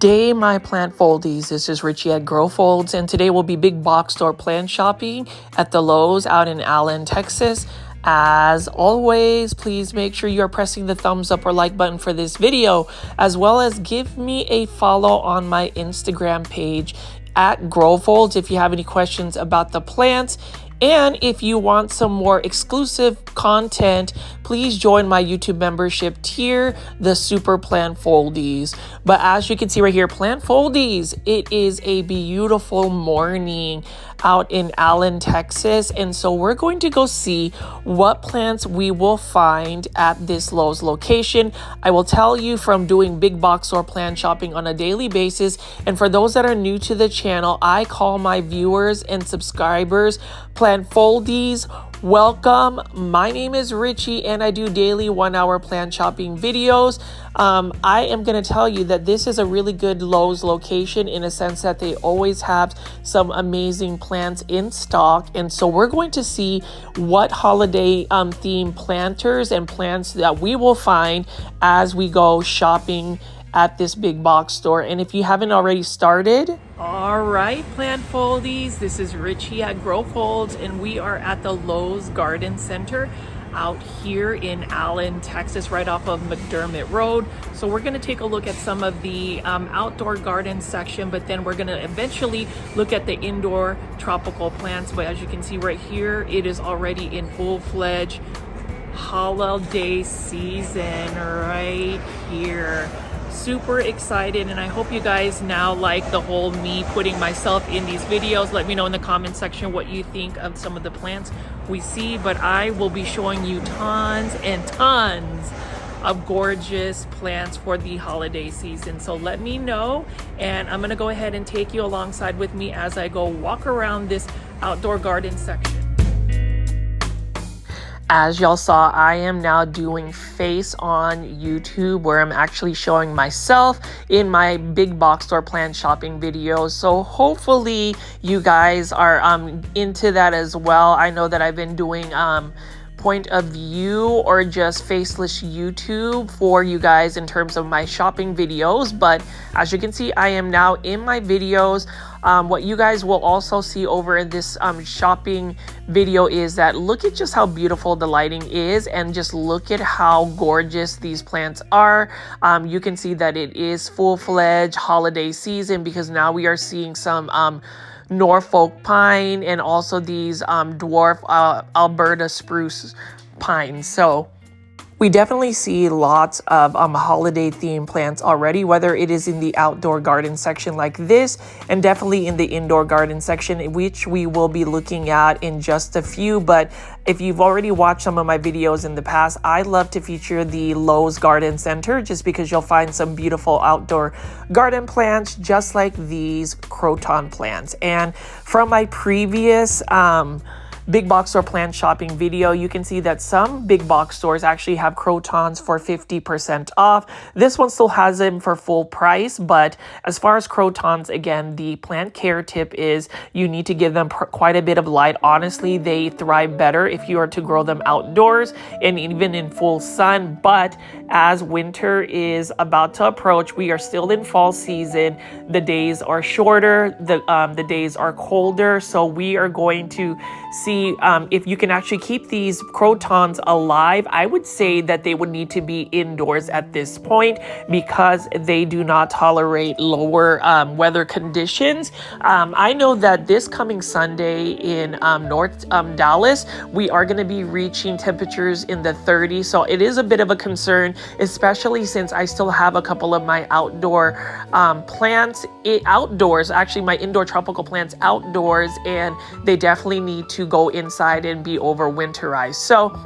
day, my plant foldies. This is Richie at Grow Folds, and today we'll be big box store plant shopping at the Lowe's out in Allen, Texas. As always, please make sure you're pressing the thumbs up or like button for this video, as well as give me a follow on my Instagram page at Grow Folds if you have any questions about the plants. And if you want some more exclusive content, please join my YouTube membership tier, the Super Plant Foldies. But as you can see right here, Plant Foldies, it is a beautiful morning out in Allen, Texas. And so we're going to go see what plants we will find at this Lowe's location. I will tell you from doing big box store plant shopping on a daily basis. And for those that are new to the channel, I call my viewers and subscribers Plant Foldies. Welcome. My name is Richie and I do daily 1-hour plant shopping videos. I am going to tell you that this is a really good Lowe's location in a sense that they always have some amazing plants in stock. And so we're going to see what holiday themed planters and plants that we will find as we go shopping at this big box store. And if you haven't already started, all right, plant foldies, this is Richie at Grow Folds, and we are at the Lowe's Garden Center out here in Allen, Texas, right off of McDermott Road. So we're going to take a look at some of the outdoor garden section, but then we're going to eventually look at the indoor tropical plants. But as you can see right here, it is already in full-fledged holiday season right here. Super excited, and I hope you guys now like the whole me putting myself in these videos. Let me know in the comment section what you think of some of the plants we see, but I will be showing you tons and tons of gorgeous plants for the holiday season. So let me know, and I'm gonna go ahead and take you alongside with me as I go walk around this outdoor garden section. As y'all saw, I am now doing face on YouTube, where I'm actually showing myself in my big box store plant shopping videos. So hopefully you guys are into that as well. I know that I've been doing point of view or just faceless YouTube for you guys in terms of my shopping videos, but as you can see, I am now in my videos. What you guys will also see over in this shopping video is that look at just how beautiful the lighting is, and just look at how gorgeous these plants are. You can see that it is full-fledged holiday season, because now we are seeing some Norfolk pine and also these dwarf Alberta spruce pines. So we definitely see lots of holiday themed plants already, whether it is in the outdoor garden section like this, and definitely in the indoor garden section, which we will be looking at in just a few. But if you've already watched some of my videos in the past, I love to feature the Lowe's Garden Center, just because you'll find some beautiful outdoor garden plants just like these croton plants. And from my previous big box store plant shopping video, you can see that some big box stores actually have crotons for 50% off. This one still has them for full price, but as far as crotons, again, the plant care tip is you need to give them quite a bit of light. Honestly, they thrive better if you are to grow them outdoors and even in full sun. But as winter is about to approach, we are still in fall season. The days are shorter, the days are colder, so we are going to see if you can actually keep these crotons alive. I would say that they would need to be indoors at this point, because they do not tolerate lower weather conditions. I know that this coming Sunday in North Dallas, we are going to be reaching temperatures in the 30s. So it is a bit of a concern, especially since I still have a couple of my outdoor plants outdoors, actually my indoor tropical plants outdoors, and they definitely need to go inside and be over winterized. So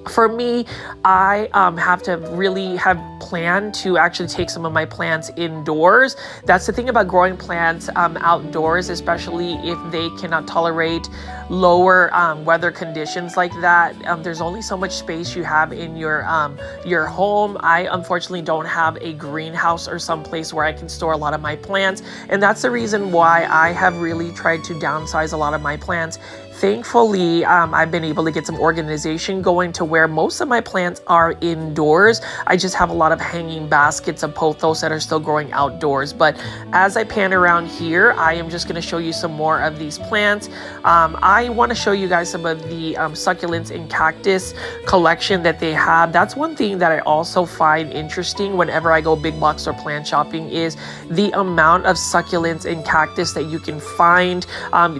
for me, I have to really have planned to actually take some of my plants indoors. That's the thing about growing plants outdoors, especially if they cannot tolerate lower weather conditions like that. There's only so much space you have in your home. I unfortunately don't have a greenhouse or someplace where I can store a lot of my plants, and that's the reason why I have really tried to downsize a lot of my plants. thankfully, I've been able to get some organization going to where most of my plants are indoors. I just have a lot of hanging baskets of pothos that are still growing outdoors. But as I pan around here, I am just going to show you some more of these plants. I want to show you guys some of the succulents and cactus collection that they have. That's one thing that I also find interesting whenever I go big box or plant shopping is the amount of succulents and cactus that you can find.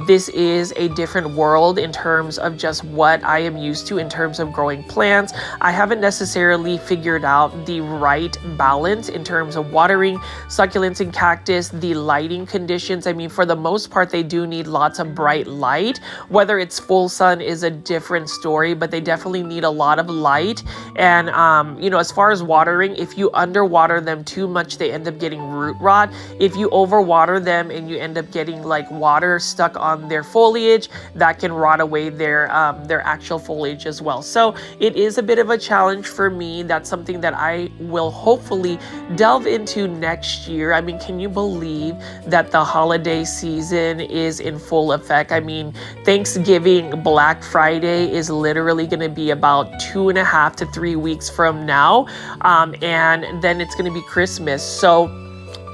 This is a different world in terms of just what I am used to in terms of growing plants. I haven't necessarily figured out the right balance in terms of watering succulents and cactus, the lighting conditions. I mean, for the most part, they do need lots of bright light. Whether it's full sun is a different story, but they definitely need a lot of light. And, you know, as far as watering, if you underwater them too much, they end up getting root rot. If you overwater them and you end up getting like water stuck on their foliage, that can rot away their actual foliage as well. So it is a bit of a challenge for me. That's something that I will hopefully delve into next year. I mean, can you believe that the holiday season is in full effect? I mean, Thanksgiving, Black Friday is literally going to be about 2.5 to 3 weeks from now. And then it's going to be Christmas. So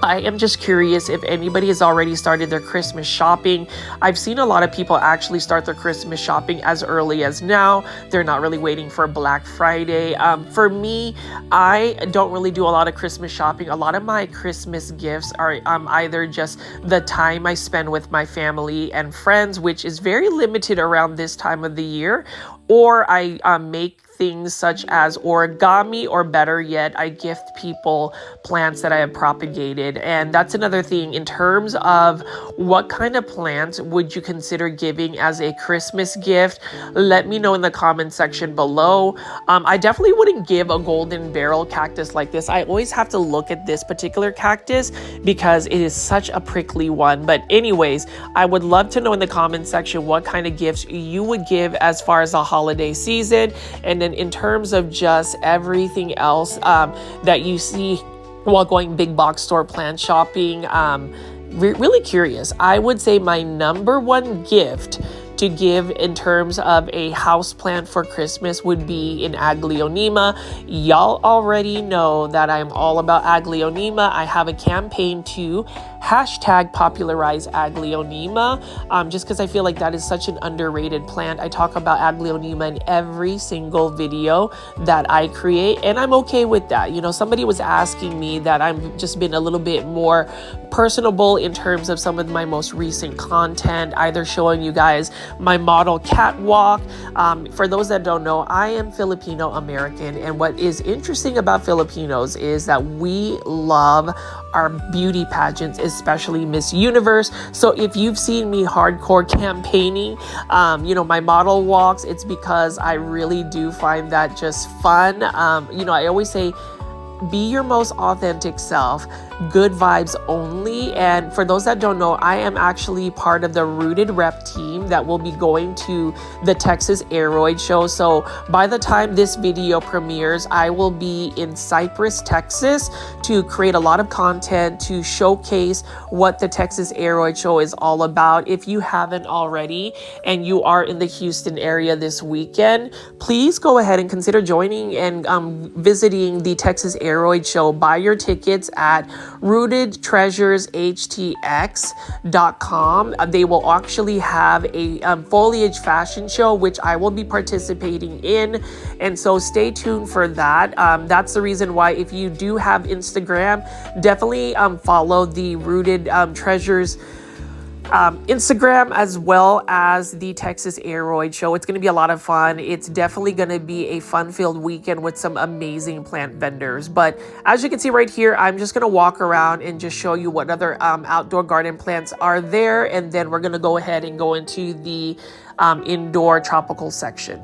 I am just curious if anybody has already started their Christmas shopping. I've seen a lot of people actually start their Christmas shopping as early as now. They're not really waiting for Black Friday. For me, I don't really do a lot of Christmas shopping. A lot of my Christmas gifts are either just the time I spend with my family and friends, which is very limited around this time of the year, or I make things such as origami, or better yet, I gift people plants that I have propagated. And that's another thing in terms of what kind of plants would you consider giving as a Christmas gift. Let me know in the comment section below. I definitely wouldn't give a golden barrel cactus like this. I always have to look at this particular cactus because it is such a prickly one. But anyways, I would love to know in the comment section what kind of gifts you would give as far as the holiday season. And then in terms of just everything else that you see while going big box store plant shopping, really curious. I would say my number one gift to give in terms of a house plant for Christmas would be an aglaonema. Y'all already know that I'm all about aglaonema. I have a campaign to #popularize aglaonema, just because I feel like that is such an underrated plant. I talk about aglaonema in every single video that I create, and I'm okay with that. You know, somebody was asking me that I've just been a little bit more personable in terms of some of my most recent content, either showing you guys my model catwalk. For those that don't know, I am Filipino American, and what is interesting about Filipinos is that we love our beauty pageants, especially Miss Universe. So if you've seen me hardcore campaigning, you know, my model walks, it's because I really do find that just fun. You know, I always say, be your most authentic self, good vibes only. And for those that don't know, I am actually part of the Rooted Rep team that will be going to the Texas Aroid show. So by the time this video premieres, I will be in Cypress, Texas to create a lot of content to showcase what the Texas Aroid show is all about. If you haven't already and you are in the Houston area this weekend, please go ahead and consider joining and visiting the Texas Aroid show. Buy your tickets at rootedtreasureshtx.com. They will actually have a foliage fashion show, which I will be participating in. And so stay tuned for that. That's the reason why, if you do have Instagram, definitely follow the Rooted Treasures Instagram, as well as the Texas Aroid show. It's going to be a lot of fun. It's definitely going to be a fun-filled weekend with some amazing plant vendors. But as you can see right here, I'm just going to walk around and just show you what other outdoor garden plants are there. And then we're going to go ahead and go into the indoor tropical section.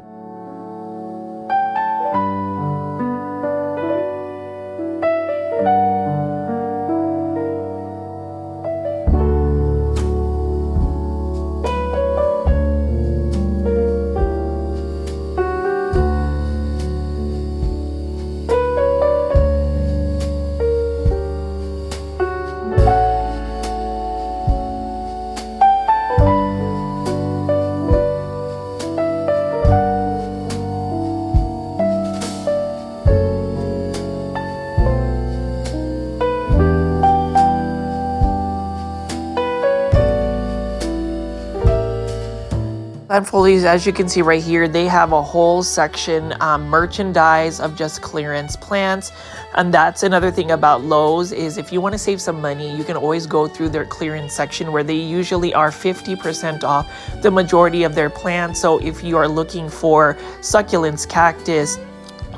Plant foliage, as you can see right here, they have a whole section merchandise of just clearance plants. And that's another thing about Lowe's is if you want to save some money, you can always go through their clearance section where they usually are 50% off the majority of their plants. So if you are looking for succulents, cactus,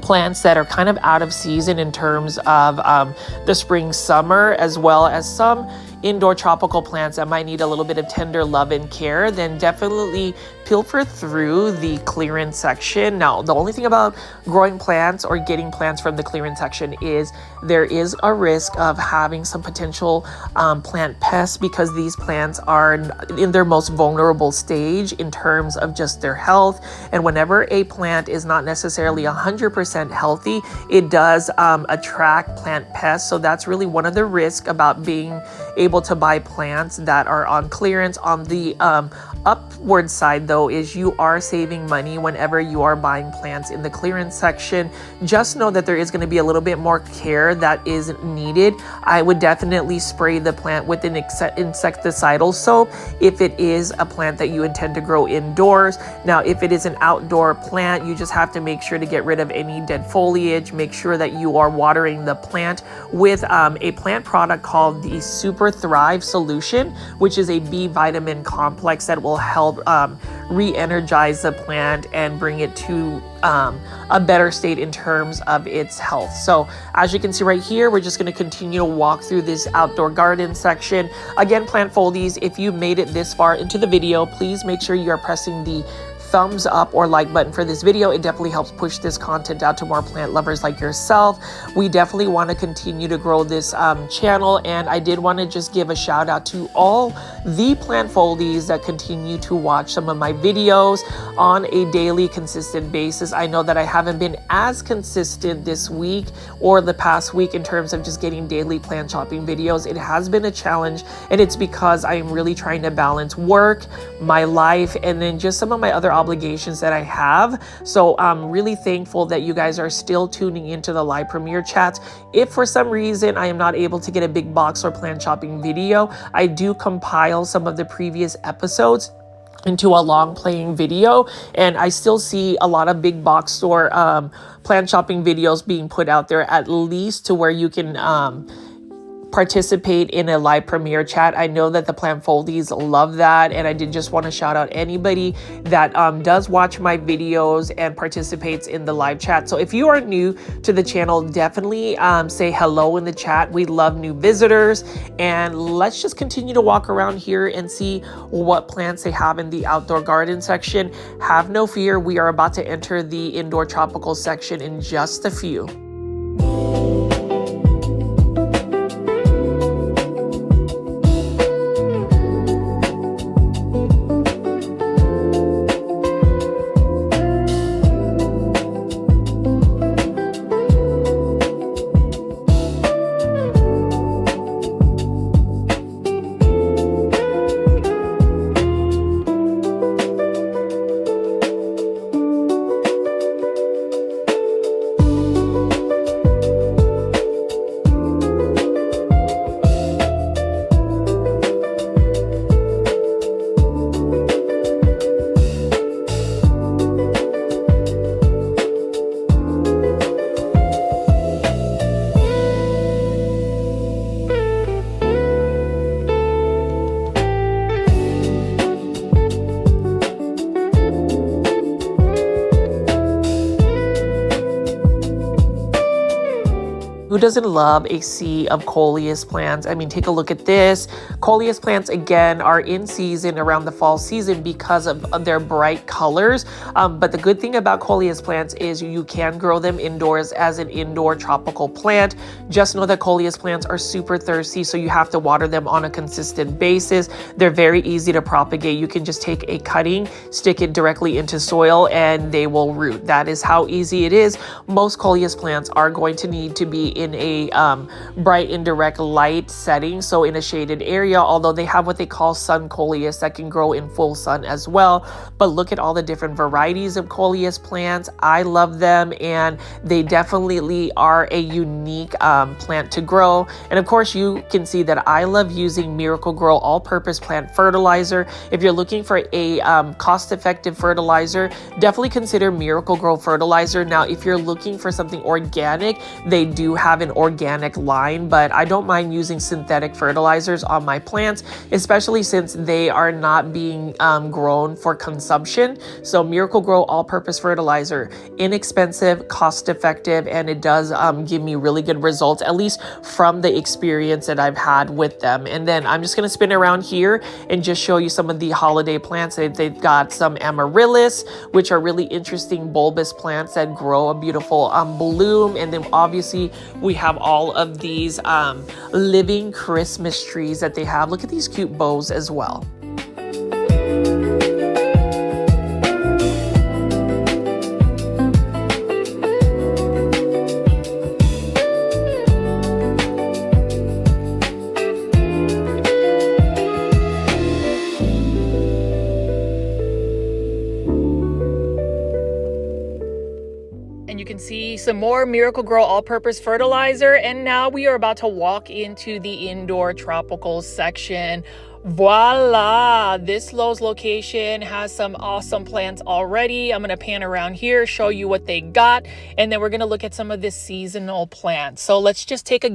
plants that are kind of out of season in terms of the spring, summer, as well as some indoor tropical plants that might need a little bit of tender love and care, then definitely pilfer through the clearance section. Now, the only thing about growing plants or getting plants from the clearance section is there is a risk of having some potential plant pests because these plants are in their most vulnerable stage in terms of just their health. And whenever a plant is not necessarily 100% healthy, it does attract plant pests. So that's really one of the risks about being able to buy plants that are on clearance. On the upward side though is you are saving money whenever you are buying plants in the clearance section. Just know that there is going to be a little bit more care that is needed. I would definitely spray the plant with an insecticidal soap if it is a plant that you intend to grow indoors. Now if it is an outdoor plant, you just have to make sure to get rid of any dead foliage. Make sure that you are watering the plant with a plant product called the Super Thrive Solution, which is a B vitamin complex that will help re-energize the plant and bring it to a better state in terms of its health. So as you can see right here, we're just going to continue to walk through this outdoor garden section. Again, plant foldies, if you made it this far into the video, please make sure you are pressing the thumbs up or like button for this video. It definitely helps push this content out to more plant lovers like yourself. We definitely want to continue to grow this channel, and I did want to just give a shout out to all the plant foldies that continue to watch some of my videos on a daily consistent basis. I know that I haven't been as consistent this week or the past week in terms of just getting daily plant shopping videos. It has been a challenge, and it's because I'm really trying to balance work, my life, and then just some of my other obligations that I have. So I'm really thankful that you guys are still tuning into the live premiere chats. If for some reason I am not able to get a big box or plant shopping video, I do compile some of the previous episodes into a long playing video, and I still see a lot of big box store plant shopping videos being put out there, at least to where you can participate in a live premiere chat. I know that the plant foldies love that, and I did just want to shout out anybody that does watch my videos and participates in the live chat. So if you are new to the channel, definitely say hello in the chat. We love new visitors, and let's just continue to walk around here and see what plants they have in the outdoor garden section. Have no fear, we are about to enter the indoor tropical section in just a few. Who doesn't love a sea of coleus plants? I mean, take a look at this. Coleus plants, again, are in season around the fall season because of their bright colors. But the good thing about coleus plants is you can grow them indoors as an indoor tropical plant. Just know that coleus plants are super thirsty, so you have to water them on a consistent basis. They're very easy to propagate. You can just take a cutting, stick it directly into soil, and they will root. That is how easy it is. Most coleus plants are going to need to be in a bright indirect light setting, so in a shaded area, although they have what they call sun coleus that can grow in full sun as well. But look at all the different varieties of coleus plants. I love them, and they definitely are a unique plant to grow. And of course, you can see that I love using Miracle-Gro all-purpose plant fertilizer. If you're looking for a cost-effective fertilizer, definitely consider Miracle-Gro fertilizer. Now, if you're looking for something organic, they do have an organic line, but I don't mind using synthetic fertilizers on my plants, especially since they are not being grown for consumption. So Miracle-Gro all-purpose fertilizer, inexpensive, cost-effective, and it does give me really good results, at least from the experience that I've had with them. And then I'm just going to spin around here and just show you some of the holiday plants. They've got some amaryllis, which are really interesting bulbous plants that grow a beautiful bloom. And then obviously we have all of these living Christmas trees that they have. Look at these cute bows as well. And you can see some more Miracle-Gro all-purpose fertilizer. And now we are about to walk into the indoor tropical section. Voila! This Lowe's location has some awesome plants already. I'm going to pan around here, show you what they got, and then we're going to look at some of the seasonal plants. So let's just take a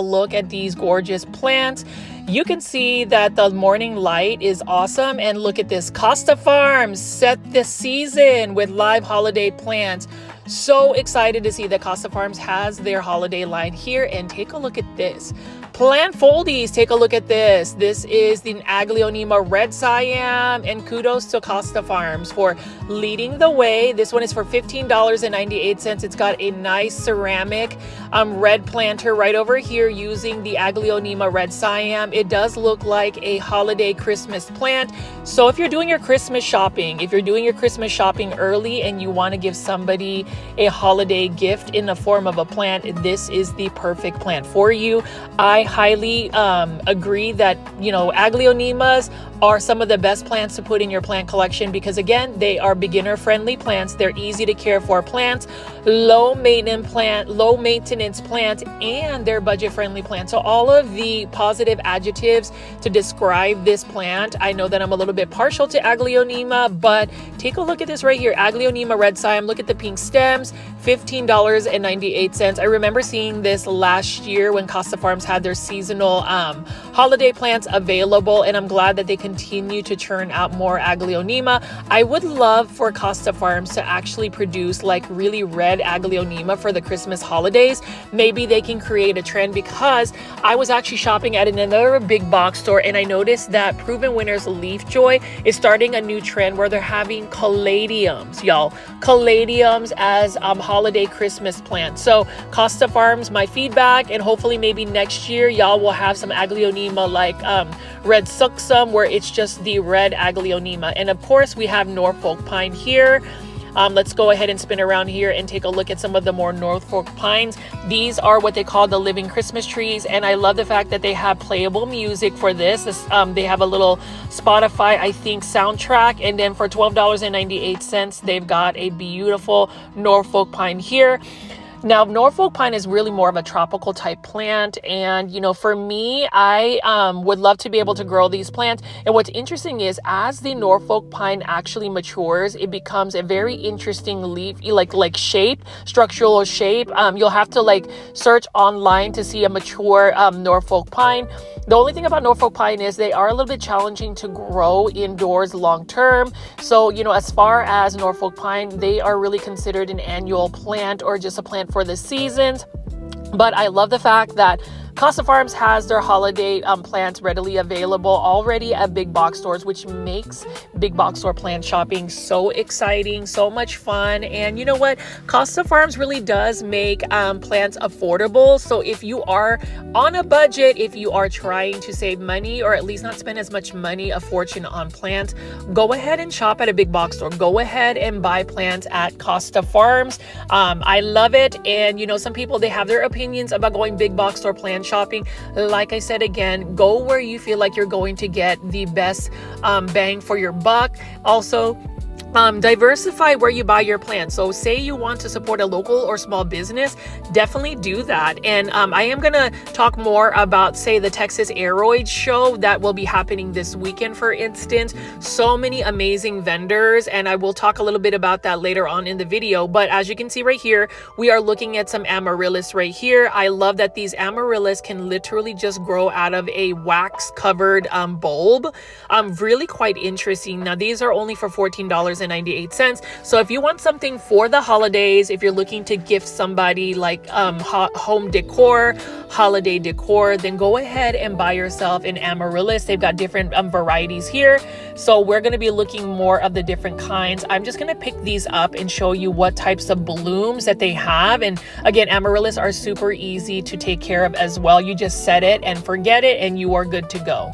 look at these gorgeous plants. You can see that the morning light is awesome, and look at this. Costa Farms set the season with live holiday plants. So excited to see that Costa Farms has their holiday line here, and take a look at this. Plant foldies, take a look at this. This is the Aglaonema Red Siam, and kudos to Costa Farms for leading the way. This one is for $15.98. It's got a nice ceramic red planter right over here using the Aglaonema Red Siam. It does look like a holiday Christmas plant. So if you're doing your Christmas shopping, early and you want to give somebody a holiday gift in the form of a plant, this is the perfect plant for you. I highly agree that, Aglaonemas are some of the best plants to put in your plant collection because, again, they are beginner-friendly plants. They're easy to care for plants, low maintenance plants, and they're budget-friendly plants. So all of the positive adjectives to describe this plant. I know that I'm a little bit partial to Aglaonema, but take a look at this right here. Aglaonema Red Siam. Look at the pink stems, $15.98. I remember seeing this last year when Costa Farms had their seasonal holiday plants available, and I'm glad that they continue to churn out more Aglaonema. I would love for Costa Farms to actually produce like really red Aglaonema for the Christmas holidays. Maybe they can create a trend, because I was actually shopping at another big box store and I noticed that Proven Winners Leafjoy is starting a new trend where they're having caladiums, y'all. Caladiums as holiday Christmas plants. So Costa Farms, my feedback, and hopefully maybe next year y'all will have some Aglaonema like red succum, where it's just the red Aglaonema. And of course we have Norfolk pine here. Let's go ahead and spin around here and take a look at some of the more Norfolk pines. These are what they call the living Christmas trees, and I love the fact that they have playable music for this. They have a little Spotify, I think, soundtrack, and then for $12.98, they've got a beautiful Norfolk pine here. Now, Norfolk pine is really more of a tropical type plant. And, for me, I would love to be able to grow these plants. And what's interesting is as the Norfolk pine actually matures, it becomes a very interesting leaf, like shape, structural shape. You'll have to search online to see a mature Norfolk pine. The only thing about Norfolk pine is they are a little bit challenging to grow indoors long term. So, as far as Norfolk pine, they are really considered an annual plant or just a plant for the seasons. But I love the fact that Casa Farms has their holiday plants readily available already at big box stores, which makes big box store plant shopping so exciting, so much fun. And you know what? Casa Farms really does make plants affordable. So if you are on a budget, if you are trying to save money or at least not spend as much money, a fortune on plants, go ahead and shop at a big box store. Go ahead and buy plants at Casa Farms. I love it. And you know, some people, they have their opinions about going big box store plant shopping. Like I said, again, go where you feel like you're going to get the best bang for your buck. Also, diversify where you buy your plants. So say you want to support a local or small business, definitely do that. And I am going to talk more about, say, the Texas Aeroid show that will be happening this weekend, for instance. So many amazing vendors, and I will talk a little bit about that later on in the video. But as you can see right here, we are looking at some amaryllis right here. I love that these amaryllis can literally just grow out of a wax covered bulb. Really quite interesting. Now these are only for $14.98. So if you want something for the holidays, if you're looking to gift somebody like home decor, holiday decor, then go ahead and buy yourself an amaryllis. They've got different varieties here. So we're going to be looking more of the different kinds. I'm just going to pick these up and show you what types of blooms that they have. And again, amaryllis are super easy to take care of as well. You just set it and forget it and you are good to go.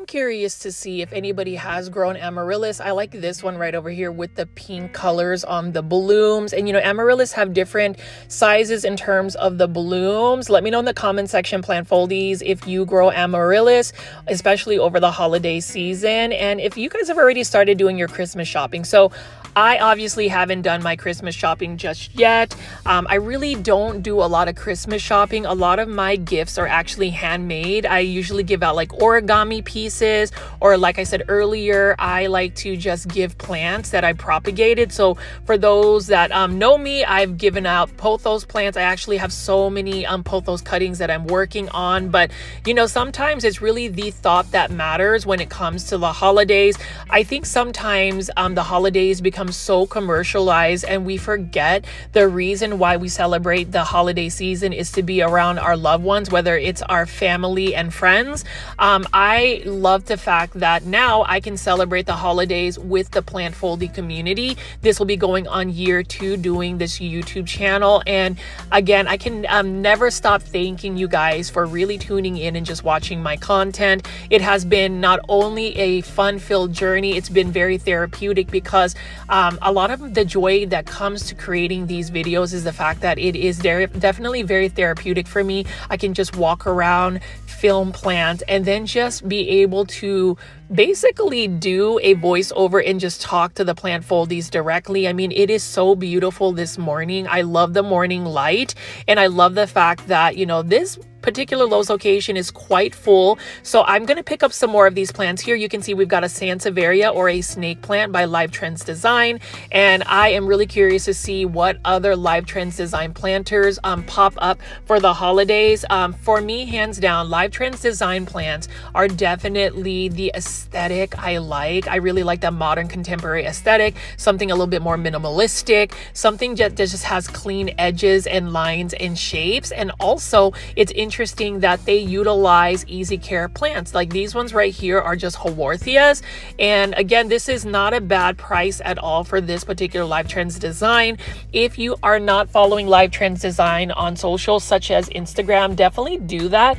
Curious to see if anybody has grown amaryllis. I like this one right over here with the pink colors on the blooms. And you know, amaryllis have different sizes in terms of the blooms. Let me know in the comment section, plant foldies, if you grow amaryllis, especially over the holiday season, and if you guys have already started doing your Christmas shopping. So I obviously haven't done my Christmas shopping just yet. I really don't do a lot of Christmas shopping. A lot of my gifts are actually handmade. I usually give out like origami pieces, or like I said earlier, I like to just give plants that I propagated. So for those that know me, I've given out Pothos plants. I actually have so many Pothos cuttings that I'm working on. But you know, sometimes it's really the thought that matters when it comes to the holidays. I think sometimes the holidays become so commercialized and we forget the reason why we celebrate the holiday season is to be around our loved ones, whether it's our family and friends. I love the fact that now I can celebrate the holidays with the Plant Foldy community. This will be going on year 2 doing this YouTube channel. And again, I can never stop thanking you guys for really tuning in and just watching my content. It has been not only a fun-filled journey, it's been very therapeutic because a lot of the joy that comes to creating these videos is the fact that it is definitely very therapeutic for me. I can just walk around, film plants, and then just be able to basically do a voiceover and just talk to the plant foldies directly. I mean, it is so beautiful this morning. I love the morning light, and I love the fact that, you know, this particular Lowe's location is quite full, so I'm going to pick up some more of these plants. Here you can see we've got a Sansevieria, or a snake plant, by Live Trends Design, and I am really curious to see what other Live Trends Design planters pop up for the holidays. For me, hands down, Live Trends Design plants are definitely the aesthetic I like. I really like that modern contemporary aesthetic, something a little bit more minimalistic, something that just has clean edges and lines and shapes. And also it's interesting that they utilize easy care plants. Like these ones right here are just Haworthias, and again, this is not a bad price at all for this particular Live Trends Design. If you are not following Live Trends Design on social such as Instagram, definitely do that.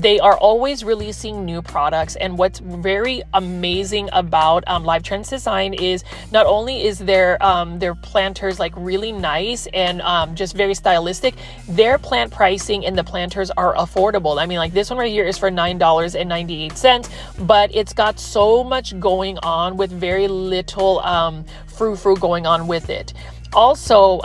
They are always releasing new products, and what's very amazing about Live Trends Design is not only is their planters like really nice and just very stylistic, their plant pricing and the planters are affordable. I mean, like this one right here is for $9.98, but it's got so much going on with very little frou-frou going on with it. Also,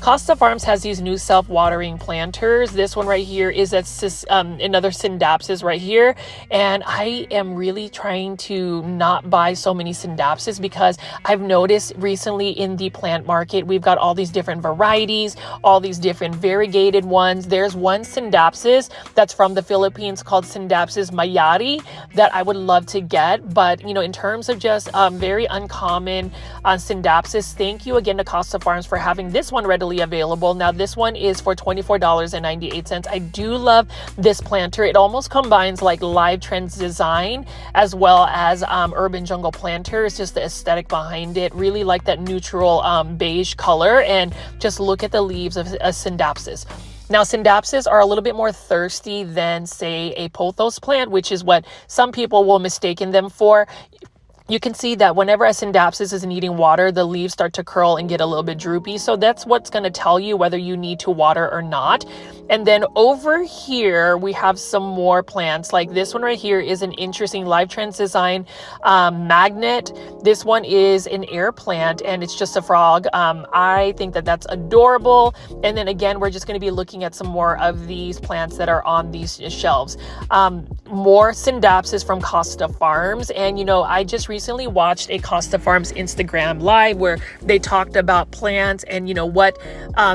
Costa Farms has these new self-watering planters. This one right here is another Scindapsus right here. And I am really trying to not buy so many Scindapsus because I've noticed recently in the plant market, we've got all these different varieties, all these different variegated ones. There's one Scindapsus that's from the Philippines called Scindapsus mayari that I would love to get. But, you know, in terms of just very uncommon Scindapsus, thank you again to Costa Farms for having this one readily available. Now this one is for $24.98. I do love this planter. It almost combines like Live Trends Design as well as Urban Jungle planter. It's just the aesthetic behind it. Really like that neutral beige color, and just look at the leaves of a Scindapsus. Now, Scindapsus are a little bit more thirsty than, say, a Pothos plant, which is what some people will mistaken them for. You can see that whenever a Scindapsus is needing water, the leaves start to curl and get a little bit droopy. So that's what's going to tell you whether you need to water or not. And then over here, we have some more plants. Like this one right here is an interesting Live Trends Design magnet. This one is an air plant, and it's just a frog. I think that that's adorable. And then again, we're just going to be looking at some more of these plants that are on these shelves. More Scindapsus from Costa Farms. And, you know, I just recently watched a Costa Farms Instagram live where they talked about plants and, you know, what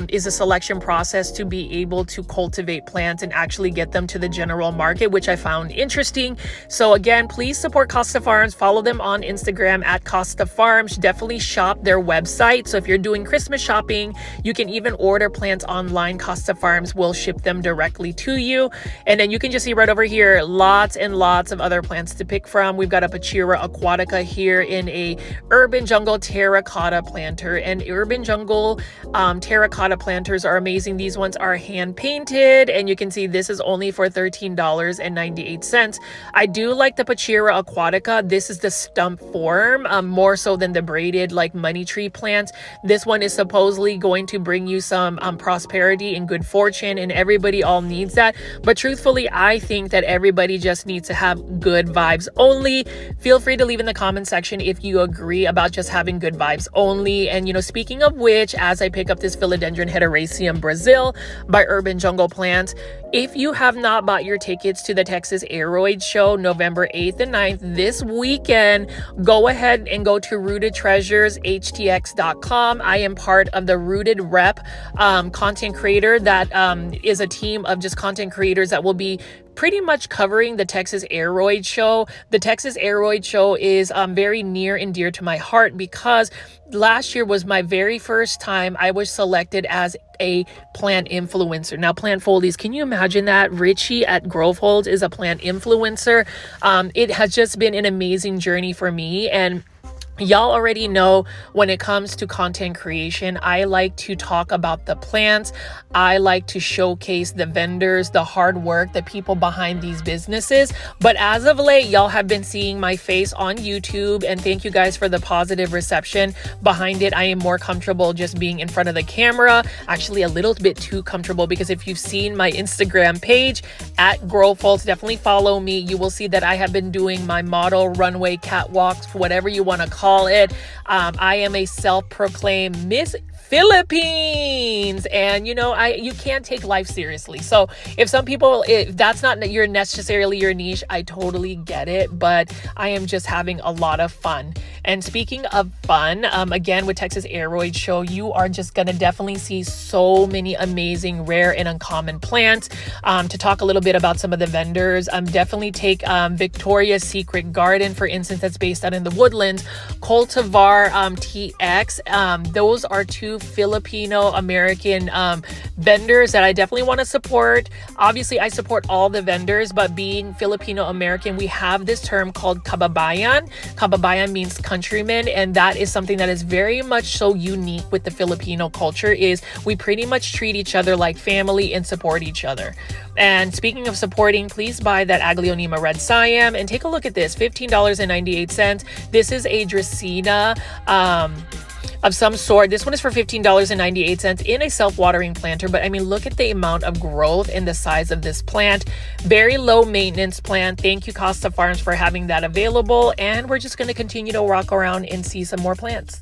is a selection process to be able to cultivate plants and actually get them to the general market, which I found interesting. So again, please support Costa Farms. Follow them on Instagram at Costa Farms. Definitely shop their website. So if you're doing Christmas shopping, you can even order plants online. Costa Farms will ship them directly to you. And then you can just see right over here, lots and lots of other plants to pick from. We've got a Pachira aquatica here in a Urban Jungle terracotta planter, and Urban Jungle terracotta planters are amazing. These ones are hand painted, and you can see this is only for $13.98. I do like the Pachira aquatica. This is the stump form, more so than the braided like money tree plants. This one is supposedly going to bring you some prosperity and good fortune, and everybody all needs that. But truthfully, I think that everybody just needs to have good vibes only. Feel free to leave in the comment section if you agree about just having good vibes only. And, you know, speaking of which, as I pick up this Philodendron Hederaceum Brazil by Urban Jungle Plants, if you have not bought your tickets to the Texas Aeroid Show November 8th and 9th this weekend, go ahead and go to rootedtreasureshtx.com. I am part of the Rooted Rep content creator that is a team of just content creators that will be pretty much covering the Texas Aeroid Show. The Texas Aeroid Show is very near and dear to my heart because last year was my very first time I was selected as a plant influencer. Now, plant foldies, can you imagine that? Richie at Grovehold is a plant influencer. It has just been an amazing journey for me, and y'all already know when it comes to content creation, I like to talk about the plants. I like to showcase the vendors, the hard work, the people behind these businesses. But as of late, y'all have been seeing my face on YouTube, and thank you guys for the positive reception behind it. I am more comfortable just being in front of the camera, actually a little bit too comfortable, because if you've seen my Instagram page at Grovehold, definitely follow me. You will see that I have been doing my model runway catwalks, whatever you want to call it. I am a self-proclaimed Miss Philippines. And you can't take life seriously. So if some people, if that's not necessarily your niche, I totally get it, but I am just having a lot of fun. And speaking of fun, again, with Texas Aroid Show, you are just gonna definitely see so many amazing rare and uncommon plants. To talk a little bit about some of the vendors, definitely take Victoria's Secret Garden, for instance, that's based out in the Woodlands. Cultivar TX, those are two Filipino American vendors that I definitely want to support. Obviously, I support all the vendors, but being Filipino American, we have this term called kababayan. Kababayan means countrymen, and that is something that is very much so unique with the Filipino culture, is we pretty much treat each other like family and support each other. And speaking of supporting, please buy that Aglaonema Red Siam and take a look at this, $15.98. This is a Dracaena of some sort. This one is for $15.98 in a self-watering planter, but I mean, look at the amount of growth and the size of this plant. Very low maintenance plant. Thank you, Costa Farms, for having that available, and we're just going to continue to walk around and see some more plants.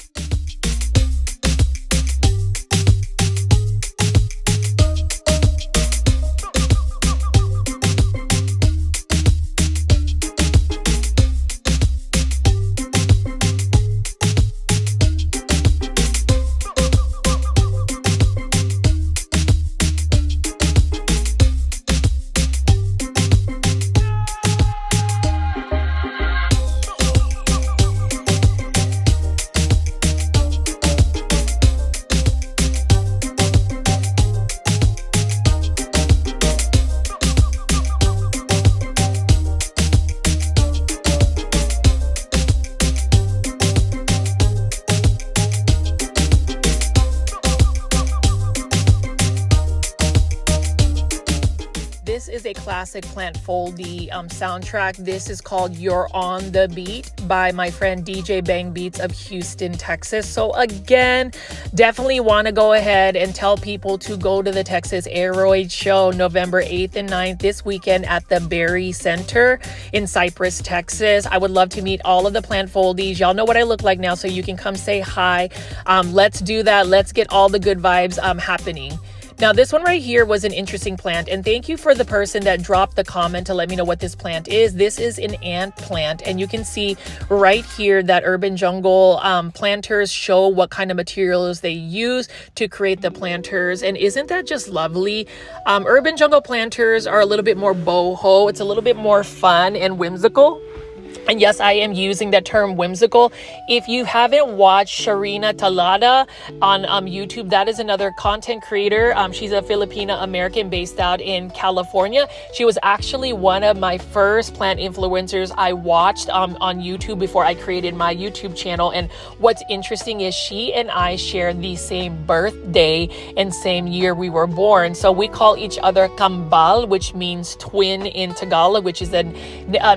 This is a classic plant foldy soundtrack. This is called You're on the Beat by my friend DJ Bang Beats of Houston, Texas. So again, definitely want to go ahead and tell people to go to the Texas Aroid Show November 8th and 9th this weekend at the Berry Center in Cypress, Texas. I would love to meet all of the plant foldies. Y'all know what I look like now, so you can come say hi. Let's do that. Let's get all the good vibes happening. Now, this one right here was an interesting plant, and thank you for the person that dropped the comment to let me know what this plant is. This is an ant plant, and you can see right here that Urban Jungle planters show what kind of materials they use to create the planters, and isn't that just lovely? Urban Jungle planters are a little bit more boho. It's a little bit more fun and whimsical. And yes, I am using that term whimsical. If you haven't watched Sharina Talada on YouTube, that is another content creator. She's a Filipina American based out in California. She was actually one of my first plant influencers I watched on YouTube before I created my YouTube channel. And what's interesting is she and I share the same birthday and same year we were born. So we call each other kambal, which means twin in Tagalog, which is the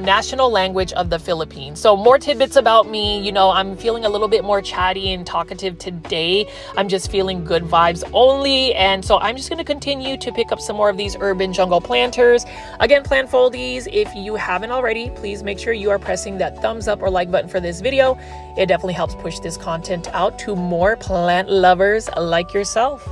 national language of the Philippines. So more tidbits about me. I'm feeling a little bit more chatty and talkative today. I'm just feeling good vibes only. And so I'm just going to continue to pick up some more of these Urban Jungle planters. Again, plant foldies, if you haven't already, please make sure you are pressing that thumbs up or like button for this video. It definitely helps push this content out to more plant lovers like yourself.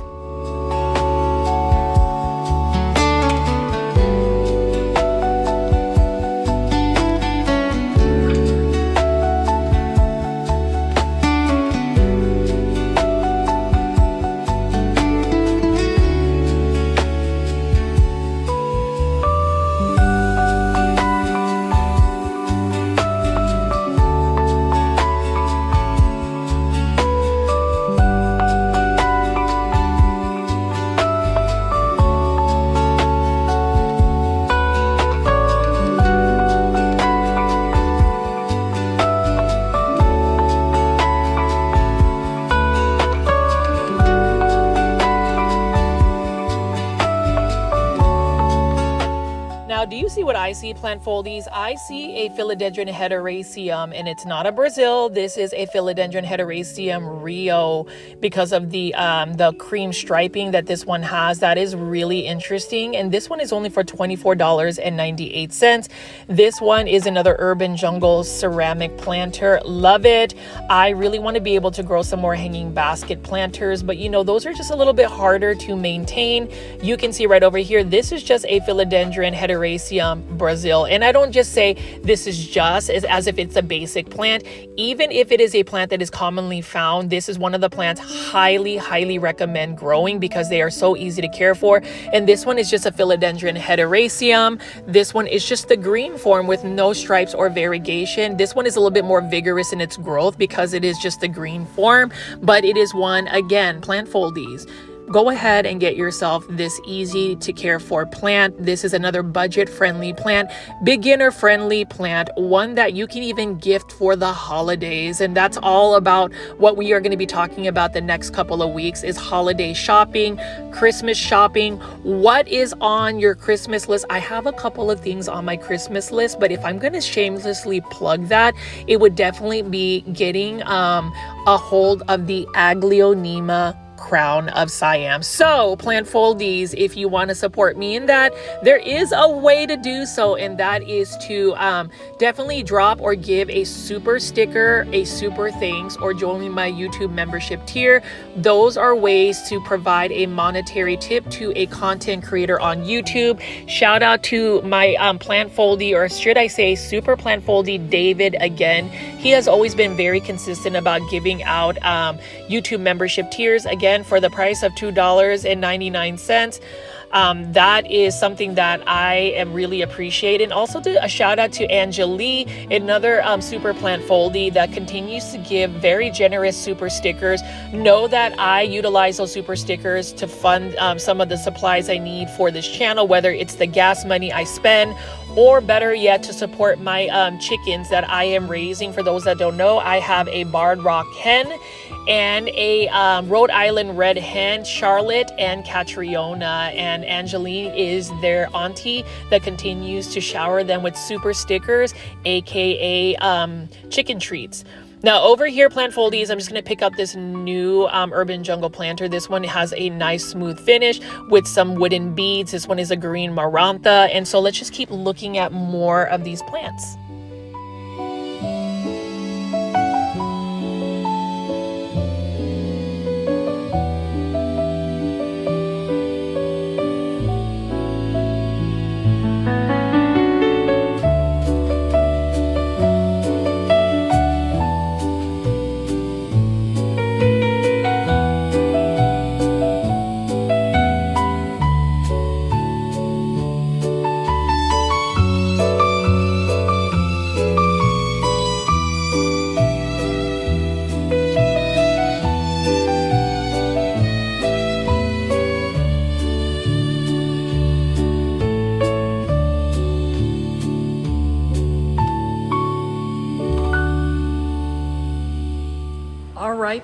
do you see what I see, plant foldies? I see a philodendron hederaceum, and it's not a Brazil. This is a philodendron hederaceum Rio because of the cream striping that this one has. That is really interesting. And this one is only for $24.98. This one is another urban jungle ceramic planter. Love it. I really want to be able to grow some more hanging basket planters, but you know, those are just a little bit harder to maintain. You can see right over here, this is just a philodendron hederaceum Brazil. And I don't just say this is just as if it's a basic plant. Even if it is a plant that is commonly found, this is one of the plants highly recommend growing because they are so easy to care for. And this one is just a philodendron hederaceum. This one is just the green form with no stripes or variegation. This one is a little bit more vigorous in its growth because it is just the green form, but it is one, again, plant foldies. Go ahead and get yourself this easy to care for plant. This is another budget friendly plant, beginner friendly plant, one that you can even gift for the holidays. And that's all about what we are going to be talking about the next couple of weeks is holiday shopping, Christmas shopping. What is on your Christmas list? I have a couple of things on my Christmas list, but if I'm going to shamelessly plug that, it would definitely be getting a hold of the Aglaonema crown of Siam. So plant foldies, if you want to support me in that, there is a way to do so, and that is to definitely drop or give a super sticker, a super thanks, or join my YouTube membership tier. Those are ways to provide a monetary tip to a content creator on YouTube. Shout out to my plant foldy, or should I say super plant foldy, David. Again, he has always been very consistent about giving out YouTube membership tiers. Again, for the price of $2.99. That is something that I am really appreciate. And also a shout out to Angeli, another super plant foldy that continues to give very generous super stickers. Know that I utilize those super stickers to fund some of the supplies I need for this channel, whether it's the gas money I spend, or better yet, to support my chickens that I am raising. For those that don't know, I have a barred rock hen and a Rhode Island red hen, Charlotte and Catriona, and Angeline is their auntie that continues to shower them with super stickers, aka chicken treats. Now over here, plant foldies, I'm just going to pick up this new urban jungle planter. This one has a nice smooth finish with some wooden beads. This one is a green marantha. And so let's just keep looking at more of these plants.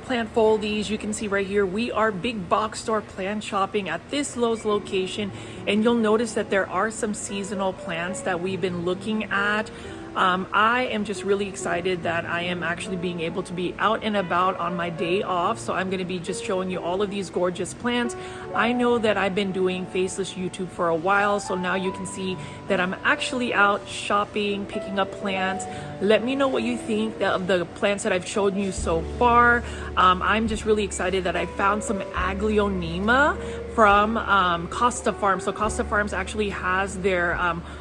Plant foldies, you can see right here, we are big box store plant shopping at this Lowe's location, and you'll notice that there are some seasonal plants that we've been looking at. I am just really excited that I am actually being able to be out and about on my day off. So I'm going to be just showing you all of these gorgeous plants. I know that I've been doing faceless YouTube for a while, so now you can see that I'm actually out shopping, picking up plants. Let me know what you think of the plants that I've shown you so far. I'm just really excited that I found some Aglaonema from Costa Farms. So Costa Farms actually has their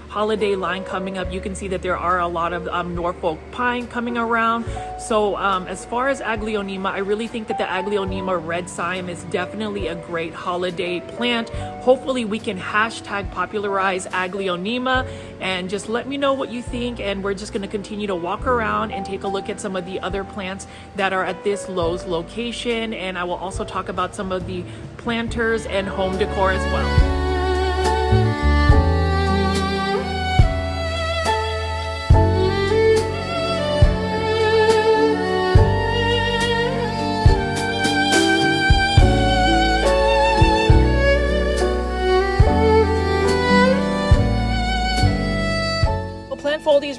holiday line coming up. You can see that there are a lot of Norfolk pine coming around. So as far as Aglaonema, I really think that the Aglaonema red Siam is definitely a great holiday plant. Hopefully we can hashtag popularize Aglaonema, and just let me know what you think. And we're just going to continue to walk around and take a look at some of the other plants that are at this Lowe's location. And I will also talk about some of the planters and home decor as well.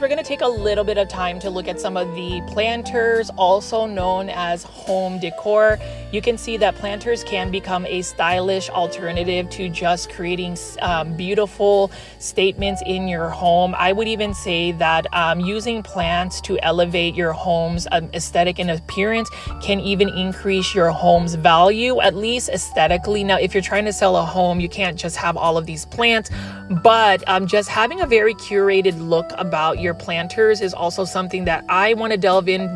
we're going to take a little bit of time to look at some of the planters, also known as home decor. You can see that planters can become a stylish alternative to just creating beautiful statements in your home. I would even say that using plants to elevate your home's aesthetic and appearance can even increase your home's value, at least aesthetically. Now, if you're trying to sell a home, you can't just have all of these plants, but just having a very curated look about your planters is also something that I want to delve in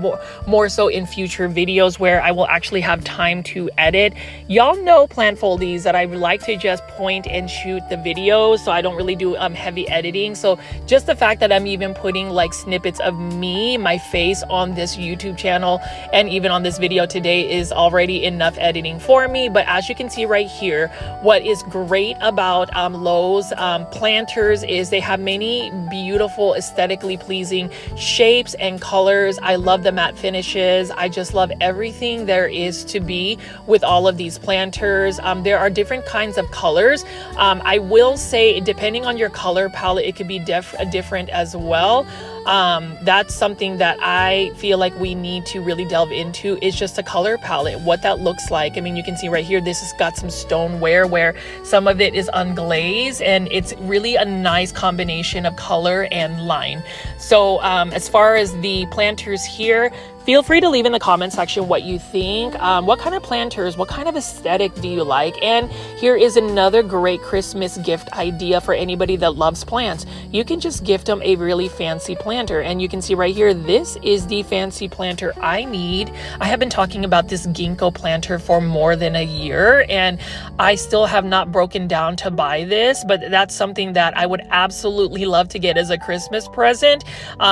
more so in future videos where I will actually have time to edit. Y'all know plant foldies that I like to just point and shoot the videos, so I don't really do heavy editing. So just the fact that I'm even putting like snippets of me, my face on this YouTube channel and even on this video today is already enough editing for me. But as you can see right here, what is great about Lowe's planters is they have many beautiful, aesthetically pleasing shapes and colors. I love the matte finishes. I just love everything there is to be with all of these planters. There are different kinds of colors. I will say, depending on your color palette, it could be different as well. That's something that I feel like we need to really delve into, is just a color palette, what that looks like. I mean, you can see right here, this has got some stoneware where some of it is unglazed, and it's really a nice combination of color and line. So as far as the planters here, feel free to leave in the comment section what you think. What kind of planters, what kind of aesthetic do you like? And here is another great Christmas gift idea for anybody that loves plants. You can just gift them a really fancy planter. And you can see right here, this is the fancy planter I need. I have been talking about this ginkgo planter for more than a year, and I still have not broken down to buy this, but that's something that I would absolutely love to get as a Christmas present.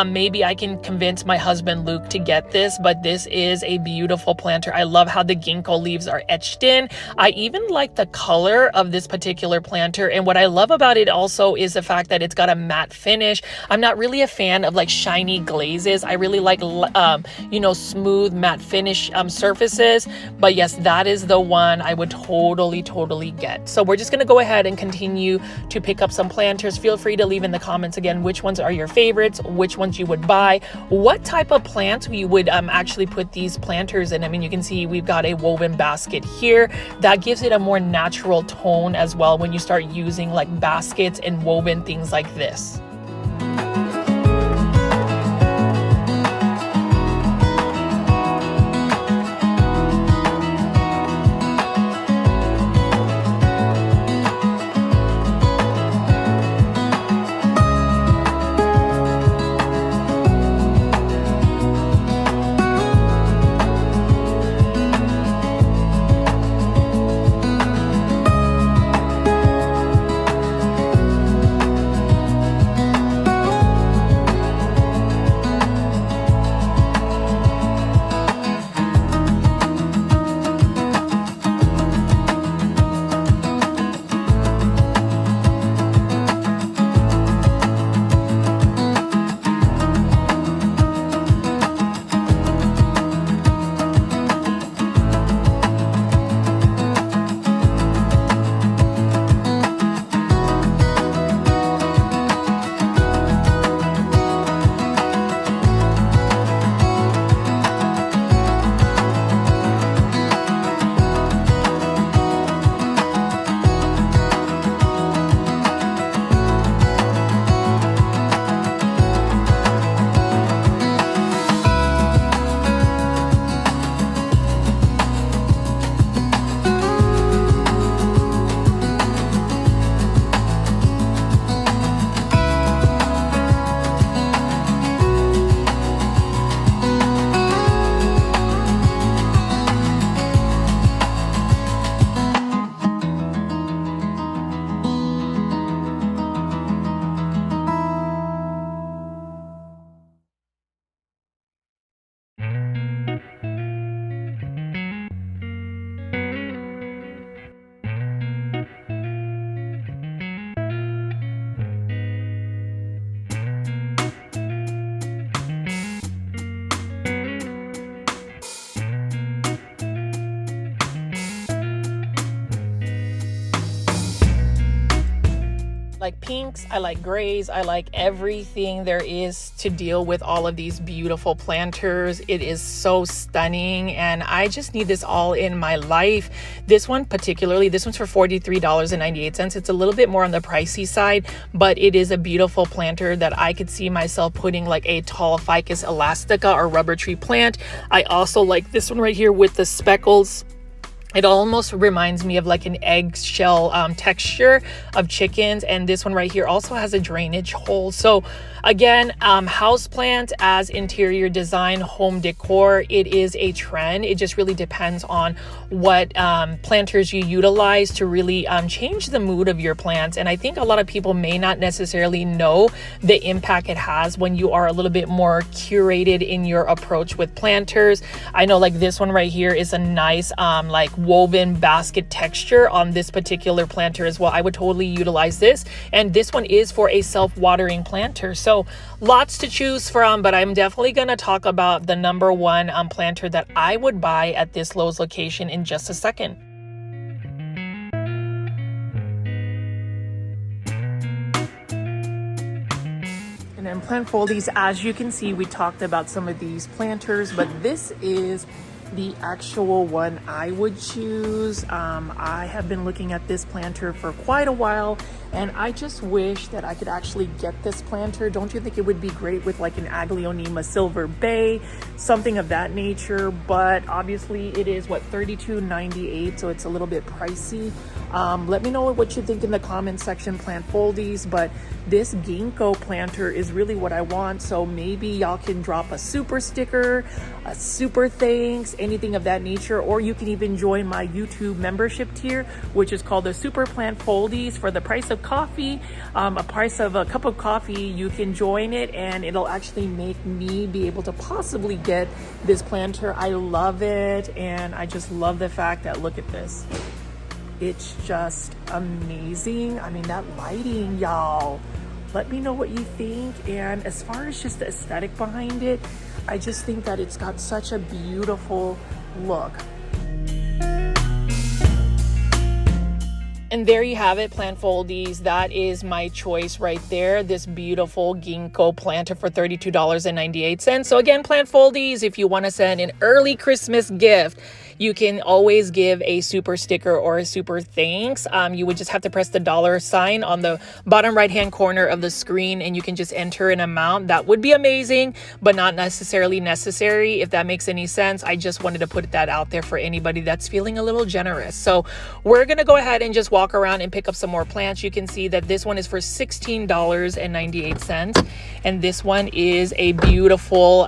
Maybe I can convince my husband Luke to get this, but this is a beautiful planter. I love how the ginkgo leaves are etched in. I even like the color of this particular planter, and what I love about it also is the fact that it's got a matte finish. I'm not really a fan of like shiny glazes. I really like you know, smooth matte finish surfaces, but yes, that is the one I would totally get. So we're just gonna go ahead and continue to pick up some planters. Feel free to leave in the comments again which ones are your favorites, which ones you would buy, what type of plants you would actually put these planters in. I mean, you can see we've got a woven basket here that gives it a more natural tone as well when you start using like baskets and woven things like this. like pinks, I like grays, I like everything there is to deal with all of these beautiful planters. It is so stunning, and I just need this all in my life. This one particularly, this one's for $43.98. It's a little bit more on the pricey side, but it is a beautiful planter that I could see myself putting like a tall Ficus elastica or rubber tree plant. I also like this one right here with the speckles. It almost reminds me of like an eggshell texture of chickens. And this one right here also has a drainage hole. So again, houseplant as interior design, home decor, it is a trend. It just really depends on what planters you utilize to really change the mood of your plants. And I think a lot of people may not necessarily know the impact it has when you are a little bit more curated in your approach with planters. I know like this one right here is a nice like woven basket texture on this particular planter as well. I would totally utilize this, and this one is for a self-watering planter. So lots to choose from, but I'm definitely going to talk about the number one planter that I would buy at this Lowe's location in just a second. And then plant foldies, as you can see, we talked about some of these planters, but this is the actual one I would choose. I have been looking at this planter for quite a while, and I just wish that I could actually get this planter. Don't you think it would be great with like an Aglaonema Silver Bay, something of that nature? But obviously it is what, $32.98, so it's a little bit pricey. Let me know what you think in the comment section, plant foldies, but this ginkgo planter is really what I want. So maybe y'all can drop a super sticker, a super thanks, anything of that nature, or you can even join my YouTube membership tier, which is called the Super Plant Foldies. For the price of coffee, a price of a cup of coffee, you can join it, and it'll actually make me be able to possibly get this planter. I love it, and I just love the fact that, look at this. It's just amazing. I mean, that lighting, y'all. Let me know what you think. And as far as just the aesthetic behind it, I just think that it's got such a beautiful look. And there you have it, plant foldies. That is my choice right there. This beautiful ginkgo planter for $32.98. So again, plant foldies, if you want to send an early Christmas gift, you can always give a super sticker or a super thanks. You would just have to press the $sign on the bottom right hand corner of the screen, and you can just enter an amount. That would be amazing, but not necessarily necessary, if that makes any sense. I just wanted to put that out there for anybody that's feeling a little generous. So we're going to go ahead and just walk around and pick up some more plants. You can see that this one is for $16.98, and this one is a beautiful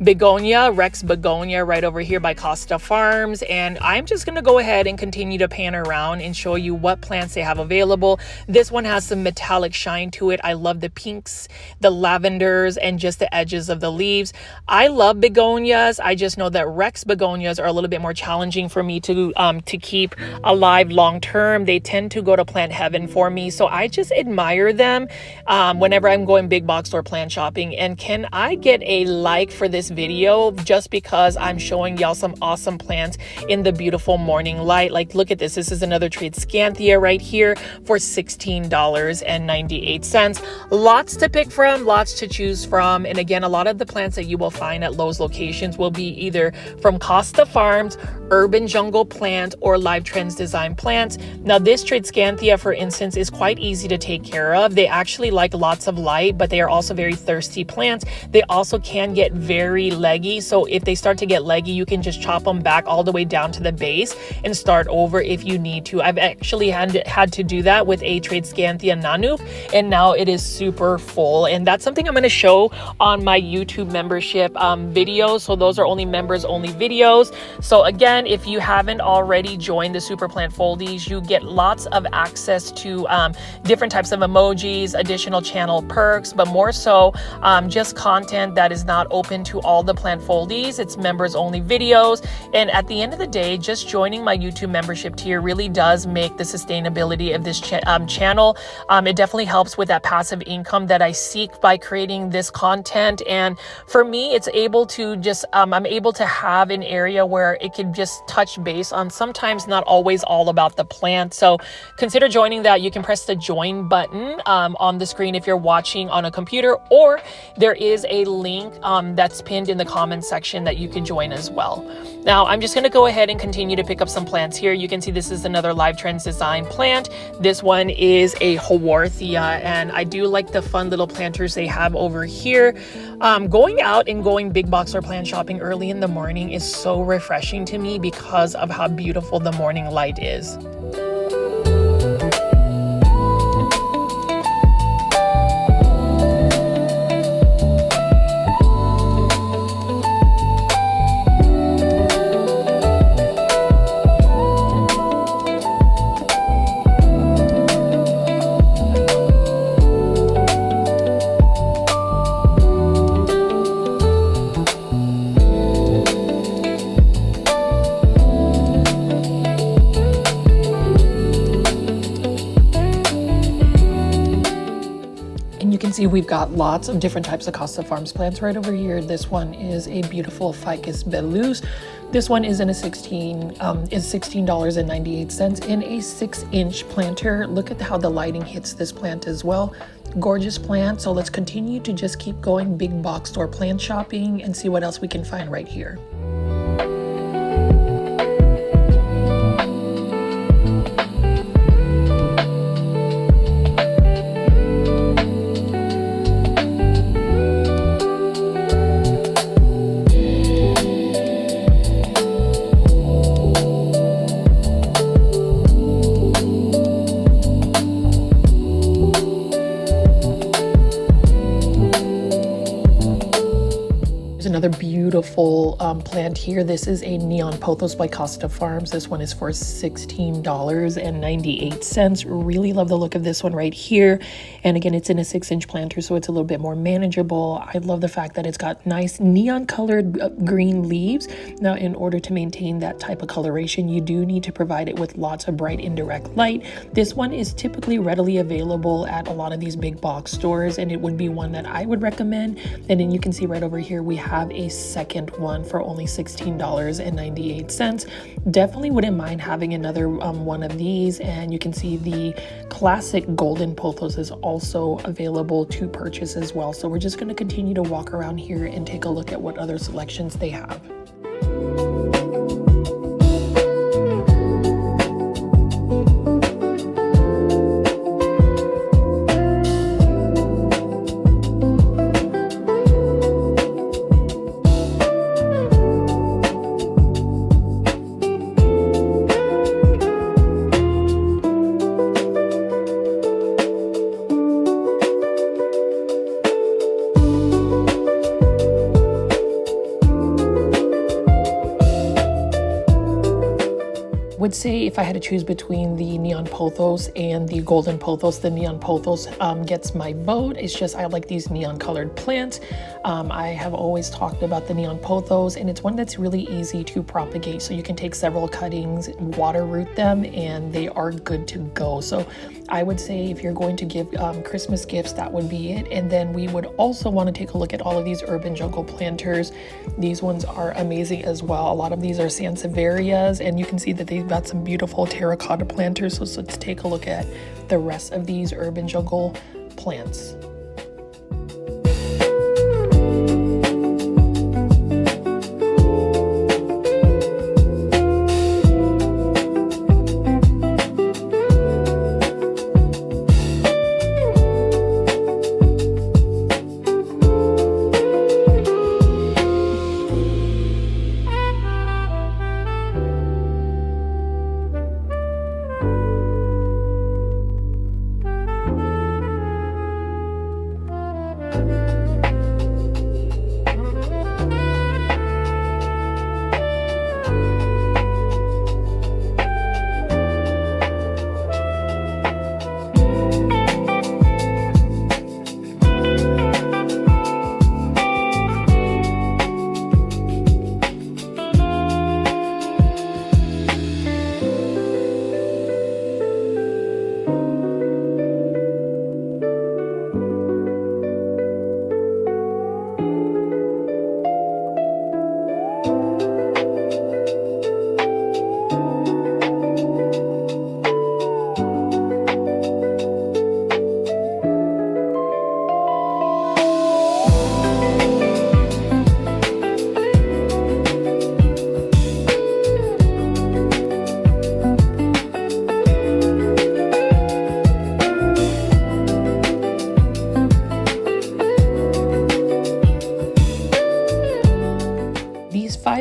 begonia, Rex begonia, right over here by Costa Farm. And I'm just going to go ahead and continue to pan around and show you what plants they have available. This one has some metallic shine to it. I love the pinks, the lavenders, and just the edges of the leaves. I love begonias. I just know that Rex begonias are a little bit more challenging for me to keep alive long term. They tend to go to plant heaven for me. So I just admire them whenever I'm going big box store plant shopping. And can I get a like for this video just because I'm showing y'all some awesome plants in the beautiful morning light? Like, look at this. This is another Tradescanthia right here for $16.98. Lots to pick from, lots to choose from. And again, a lot of the plants that you will find at Lowe's locations will be either from Costa Farms, Urban Jungle Plant, or Live Trends Design Plants. Now, this Tradescanthia, for instance, is quite easy to take care of. They actually like lots of light, but they are also very thirsty plants. They also can get very leggy. So if they start to get leggy, you can just chop them back all the way down to the base and start over if you need to. I've actually had to do that with a Tradescanthia Nanup, and now it is super full. And that's something I'm going to show on my YouTube membership videos. So those are only members only videos. So again, if you haven't already joined the Super Plant Foldies, you get lots of access to different types of emojis, additional channel perks, but more so just content that is not open to all the plant foldies. It's members only videos. And at at the end of the day, just joining my YouTube membership tier really does make the sustainability of this channel. It definitely helps with that passive income that I seek by creating this content. And for me, it's able to just, I'm able to have an area where it can just touch base on sometimes not always all about the plant. So consider joining that. You can press the join button on the screen if you're watching on a computer, or there is a link that's pinned in the comments section that you can join as well. Now I'm just going to go ahead and continue to pick up some plants here. You can see this is another Live Trends design plant. This one is a Haworthia, and I do like the fun little planters they have over here. Going out and going big box or plant shopping early in the morning is so refreshing to me because of how beautiful the morning light is. See, we've got lots of different types of Costa Farms plants right over here. This one is a beautiful Ficus belus. This one is in a $16.98 in a 6-inch planter. Look at how the lighting hits this plant as well. Gorgeous plant. So let's continue to just keep going big box store plant shopping and see what else we can find right here. Another beautiful plant here. This is a neon pothos by Costa Farms. This one is for $16.98. Really love the look of this one right here. And again, it's in a 6-inch planter, so it's a little bit more manageable. I love the fact that it's got nice neon colored green leaves. Now, in order to maintain that type of coloration, you do need to provide it with lots of bright indirect light. This one is typically readily available at a lot of these big box stores, and it would be one that I would recommend. And then you can see right over here, we have a second one for only $16.98. Definitely wouldn't mind having another one of these. And you can see the classic golden pothos is also available to purchase as well. So we're just going to continue to walk around here and take a look at what other selections they have. Would say if I had to choose between the neon pothos and the golden pothos, the neon pothos gets my vote. It's just I like these neon colored plants. I have always talked about the neon pothos, and it's one that's really easy to propagate. So you can take several cuttings, water root them, and they are good to go. So I would say if you're going to give Christmas gifts, that would be it. And then we would also want to take a look at all of these urban jungle planters. These ones are amazing as well. A lot of these are sansevierias, and you can see that they've got some beautiful terracotta planters. So let's take a look at the rest of these urban jungle plants.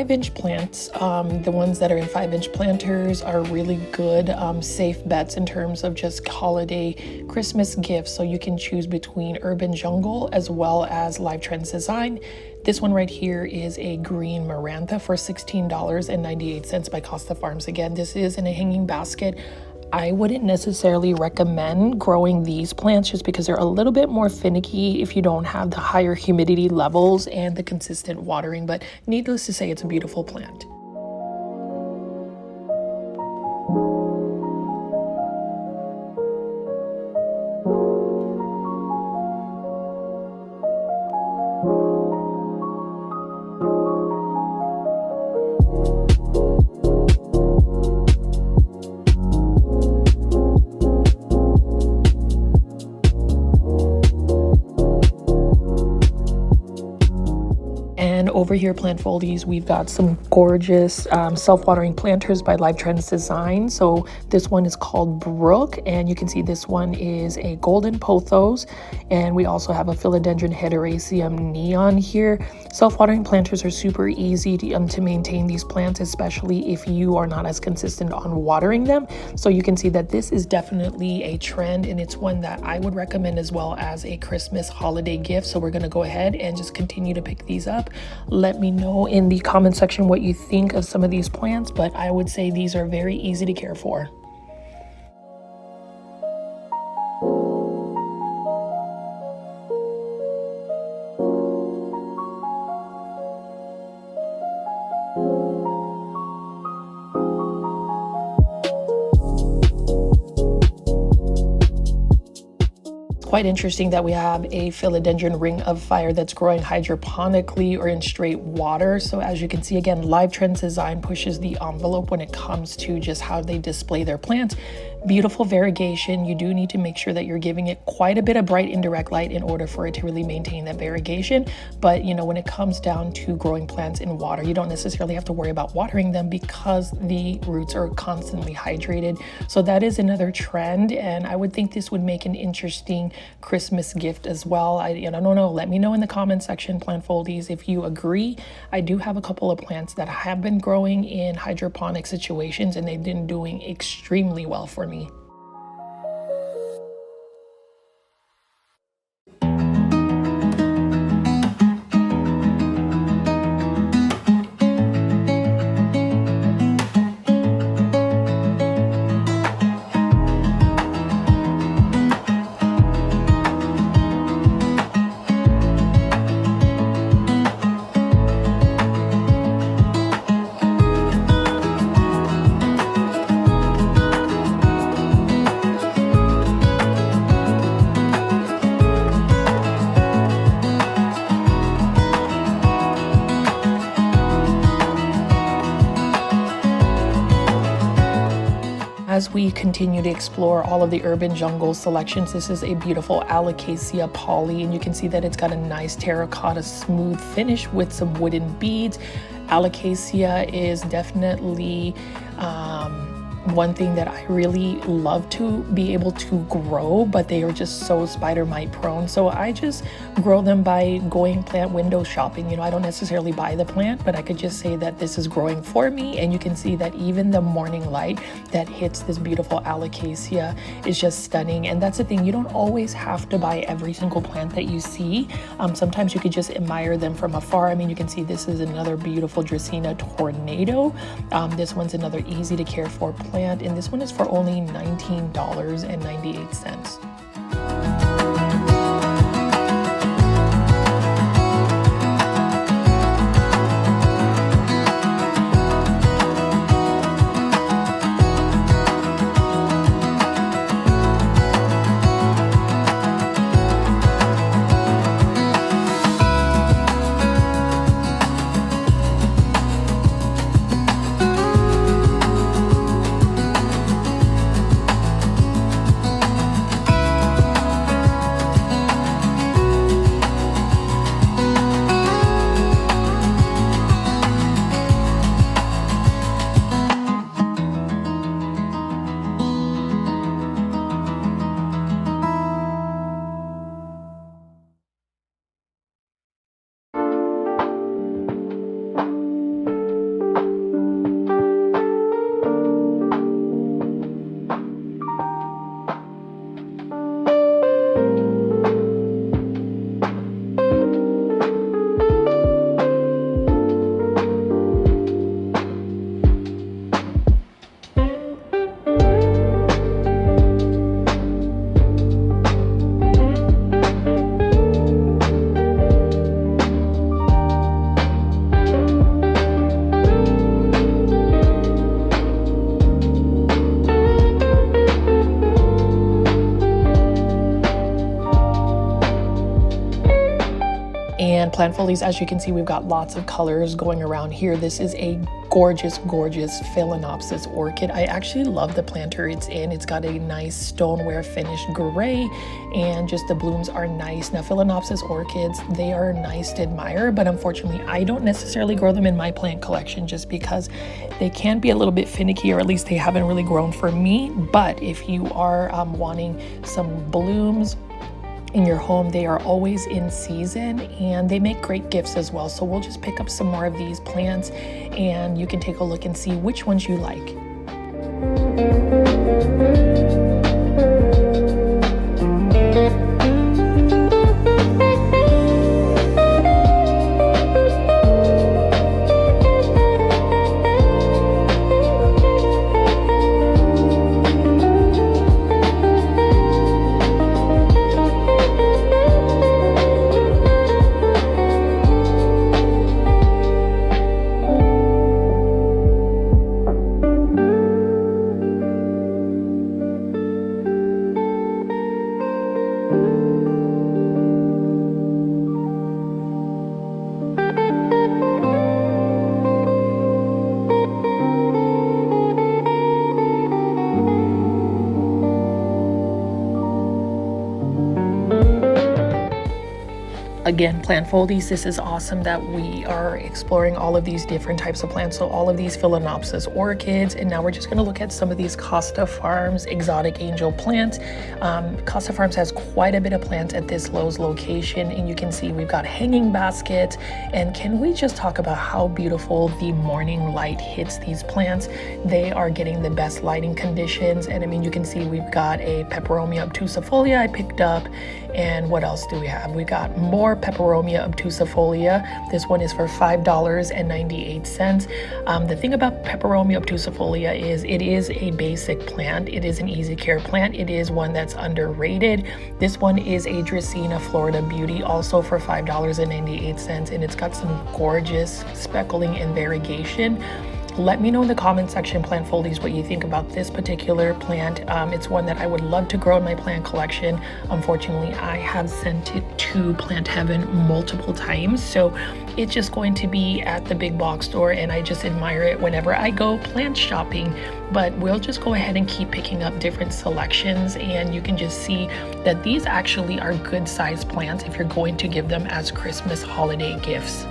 5-inch plants, the ones that are in 5-inch planters are really good, safe bets in terms of just holiday Christmas gifts. So you can choose between Urban Jungle as well as Live Trends Design. This one right here is a green Marantha for $16.98 by Costa Farms. Again, this is in a hanging basket. I wouldn't necessarily recommend growing these plants just because they're a little bit more finicky if you don't have the higher humidity levels and the consistent watering, but needless to say, it's a beautiful plant. And over here, plant foldies, we've got some gorgeous self-watering planters by Live Trends Design. So this one is called Brook, and you can see this one is a golden pothos, and we also have a philodendron hederaceum neon here. Self-watering planters are super easy to maintain these plants, especially if you are not as consistent on watering them. So you can see that this is definitely a trend, and it's one that I would recommend as well as a Christmas holiday gift. So we're going to go ahead and just continue to pick these up. Let me know in the comment section what you think of some of these plants, but I would say these are very easy to care for. Quite interesting that we have a philodendron ring of fire that's growing hydroponically or in straight water. So as you can see, again, Live Trends Design pushes the envelope when it comes to just how they display their plants. Beautiful variegation. You do need to make sure that you're giving it quite a bit of bright indirect light in order for it to really maintain that variegation. But you know, when it comes down to growing plants in water, you don't necessarily have to worry about watering them because the roots are constantly hydrated. So that is another trend, and I would think this would make an interesting Christmas gift as well. I don't know. Let me know in the comment section, plant foldies, if you agree. I do have a couple of plants that have been growing in hydroponic situations, and they've been doing extremely well for me. As we continue to explore all of the Urban Jungle selections, this is a beautiful Alocasia poly, and you can see that it's got a nice terracotta smooth finish with some wooden beads. Alocasia is definitely one thing that I really love to be able to grow, but they are just so spider mite prone. So I just grow them by going plant window shopping. You know, I don't necessarily buy the plant, but I could just say that this is growing for me. And you can see that even the morning light that hits this beautiful Alocasia is just stunning. And that's the thing, you don't always have to buy every single plant that you see. Sometimes you could just admire them from afar. I mean, you can see this is another beautiful Dracaena Tornado. This one's another easy to care for plant, and this one is for only $19.98. plant foliage, as you can see, we've got lots of colors going around here. This is a gorgeous, gorgeous Phalaenopsis orchid. I actually love the planter it's in. It's got a nice stoneware finished gray, and just the blooms are nice. Now, Phalaenopsis orchids, they are nice to admire, but unfortunately, I don't necessarily grow them in my plant collection just because they can be a little bit finicky, or at least they haven't really grown for me. But if you are wanting some blooms in your home, they are always in season and they make great gifts as well. So we'll just pick up some more of these plants and you can take a look and see which ones you like. Again, plant foldies, this is awesome that we are exploring all of these different types of plants. So all of these Phalaenopsis orchids, and now we're just going to look at some of these Costa Farms exotic angel plants. Costa Farms has quite a bit of plants at this Lowe's location, and you can see we've got hanging baskets. And can we just talk about how beautiful the morning light hits these plants? They are getting the best lighting conditions, and I mean, you can see we've got a Peperomia obtusifolia I picked up. And what else do we have? We got more Peperomia obtusifolia. This one is for $5.98. The thing about Peperomia obtusifolia is it is a basic plant. It is an easy care plant. It is one that's underrated. This one is a Dracaena Florida Beauty, also for $5.98, and it's got some gorgeous speckling and variegation. Let me know in the comment section, plant foldies, what you think about this particular plant. It's one that I would love to grow in my plant collection. Unfortunately, I have sent it to Plant Heaven multiple times, so it's just going to be at the big box store, and I just admire it whenever I go plant shopping. But we'll just go ahead and keep picking up different selections, and you can just see that these actually are good sized plants if you're going to give them as Christmas holiday gifts.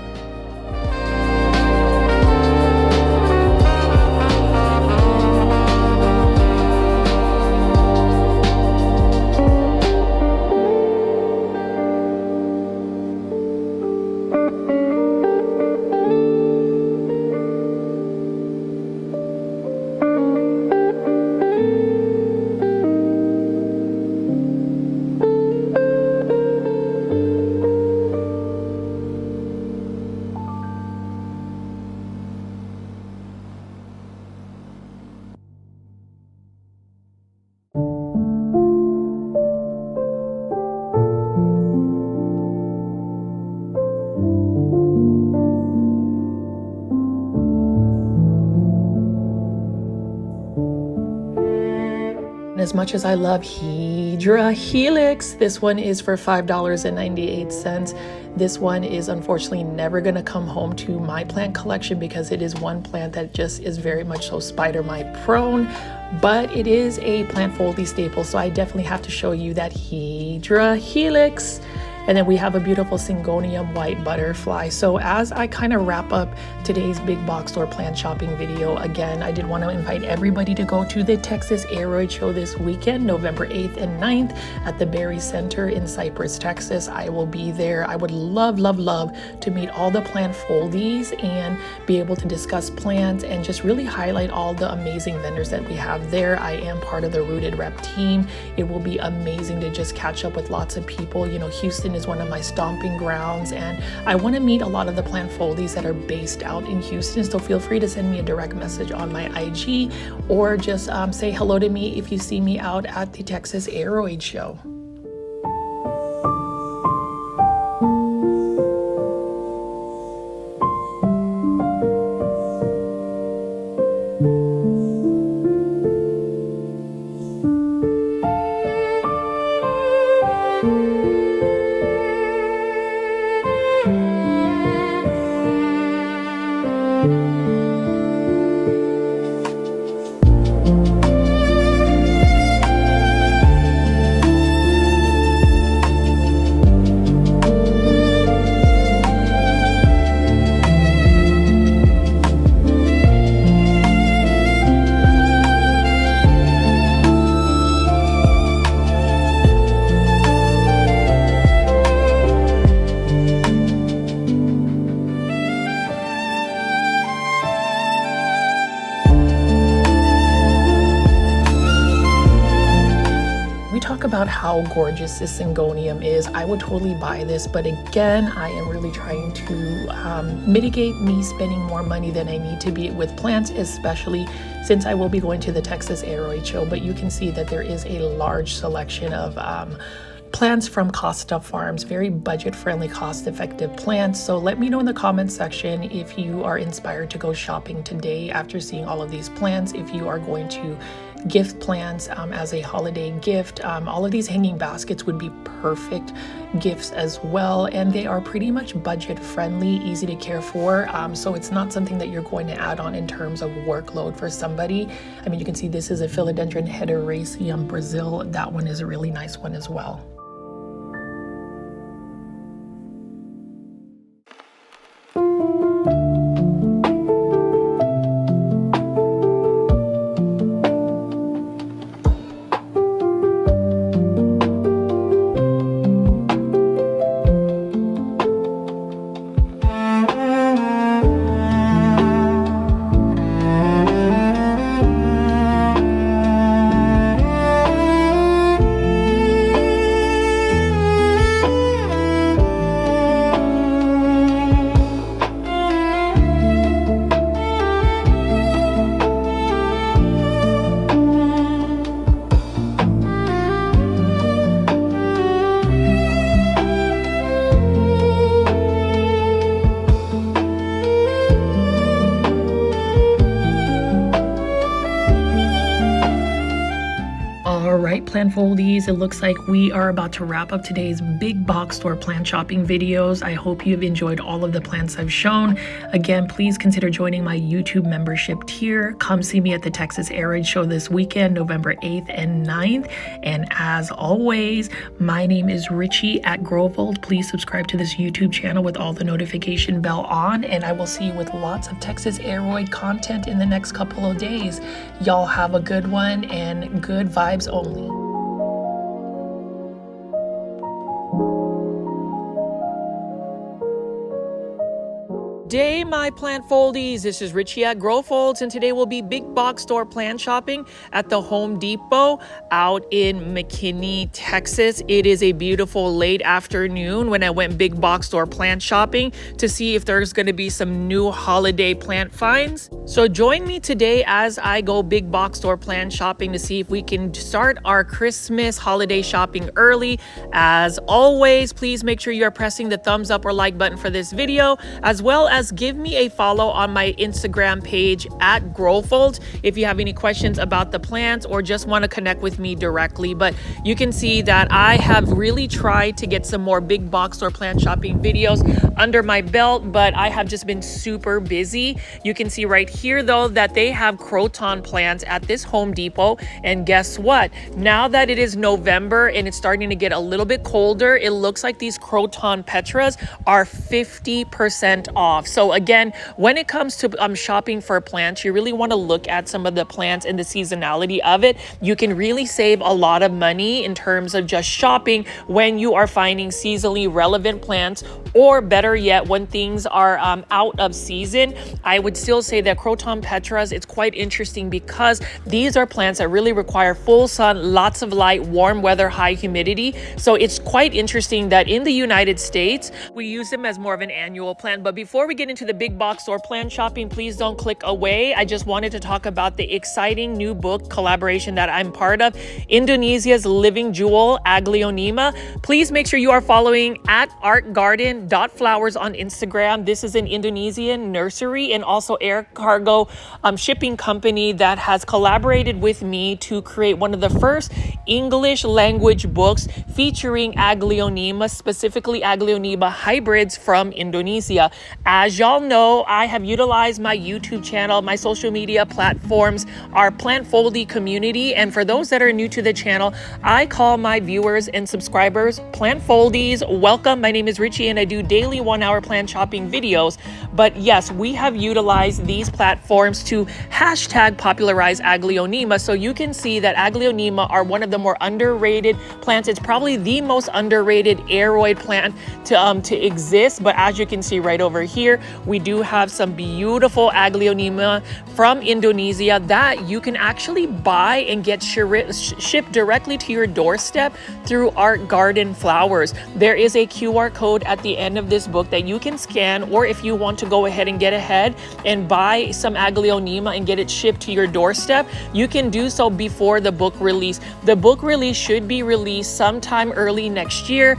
As much as I love Hydra Helix, this one is for $5.98. This one is unfortunately never going to come home to my plant collection because it is one plant that just is very much so spider mite prone, but it is a plant foldy staple, so I definitely have to show you that Hydra Helix. And then we have a beautiful Syngonium white butterfly. So as I kind of wrap up today's big box store plant shopping video, again, I did want to invite everybody to go to the Texas Aroid Show this weekend, November 8th and 9th at the Berry Center in Cypress, Texas. I will be there. I would love, love, love to meet all the plant foldies and be able to discuss plants and just really highlight all the amazing vendors that we have there. I am part of the Rooted Rep team. It will be amazing to just catch up with lots of people. You know, Houston is one of my stomping grounds, and I want to meet a lot of the plant foldies that are based out in Houston, so feel free to send me a direct message on my IG or just say hello to me if you see me out at the Texas Aroid Show. talk about how gorgeous this Syngonium is. I would totally buy this, but again, I am really trying to mitigate me spending more money than I need to be with plants, especially since I will be going to the Texas Aroid Show. But you can see that there is a large selection of plants from Costa Farms, very budget-friendly, cost-effective plants. So let me know in the comments section if you are inspired to go shopping today after seeing all of these plants, if you are going to gift plants as a holiday gift. All of these hanging baskets would be perfect gifts as well, and they are pretty much budget-friendly, easy to care for, so it's not something that you're going to add on in terms of workload for somebody. I mean, you can see this is a Philodendron Hederaceum Brazil. That one is a really nice one as well. Alright, plant foldies, it looks like we are about to wrap up today's big box store plant shopping videos. I hope you've enjoyed all of the plants I've shown. Again, please consider joining my YouTube membership tier. Come see me at the Texas Aroid Show this weekend, November 8th and 9th. And as always, my name is Richie at Grovold. Please subscribe to this YouTube channel with all the notification bell on, and I will see you with lots of Texas Aroid content in the next couple of days. Y'all have a good one and good vibes only. Day, my plant foldies. This is Richie at Grofolds, and today will be big box store plant shopping at the Home Depot out in McKinney, Texas. It is a beautiful late afternoon when I went big box store plant shopping to see if there's going to be some new holiday plant finds. So join me today as I go big box store plant shopping to see if we can start our Christmas holiday shopping early. As always, please make sure you are pressing the thumbs up or like button for this video, as well as give me a follow on my Instagram page at Grofold if you have any questions about the plants or just want to connect with me directly. But you can see that I have really tried to get some more big box store plant shopping videos under my belt, but I have just been super busy. You can see right here though that they have croton plants at this Home Depot, and guess what? Now that it is November and it's starting to get a little bit colder, it looks like these croton petras are 50% off. So again, when it comes to shopping for plants, you really want to look at some of the plants and the seasonality of it. You can really save a lot of money in terms of just shopping when you are finding seasonally relevant plants, or better yet, when things are out of season. I would still say that croton petras, it's quite interesting because these are plants that really require full sun, lots of light, warm weather, high humidity. So it's quite interesting that in the United States, we use them as more of an annual plant. But before we get into the big box store plant shopping, please don't click away. I just wanted to talk about the exciting new book collaboration that I'm part of, Indonesia's Living Jewel, Aglaonema. Please make sure you are following at artgarden.flowers on Instagram. This is an Indonesian nursery and also air cargo shipping company that has collaborated with me to create one of the first English language books featuring Aglaonema, specifically Aglaonema hybrids from Indonesia. As y'all know, I have utilized my YouTube channel, my social media platforms, our plant foldy community, and for those that are new to the channel, I call my viewers and subscribers plant foldies. Welcome, my name is Richie and I do daily 1-hour plant shopping videos. But yes, we have utilized these platforms to hashtag popularize Aglaonema, so you can see that Aglaonema are one of the more underrated plants. It's probably the most underrated aroid plant to exist, but as you can see right over here, here, we do have some beautiful Aglaonema from Indonesia that you can actually buy and get shipped directly to your doorstep through Art Garden Flowers. There is a QR code at the end of this book that you can scan, or if you want to go ahead and get ahead and buy some Aglaonema and get it shipped to your doorstep, you can do so before the book release. The book release should be released sometime early next year.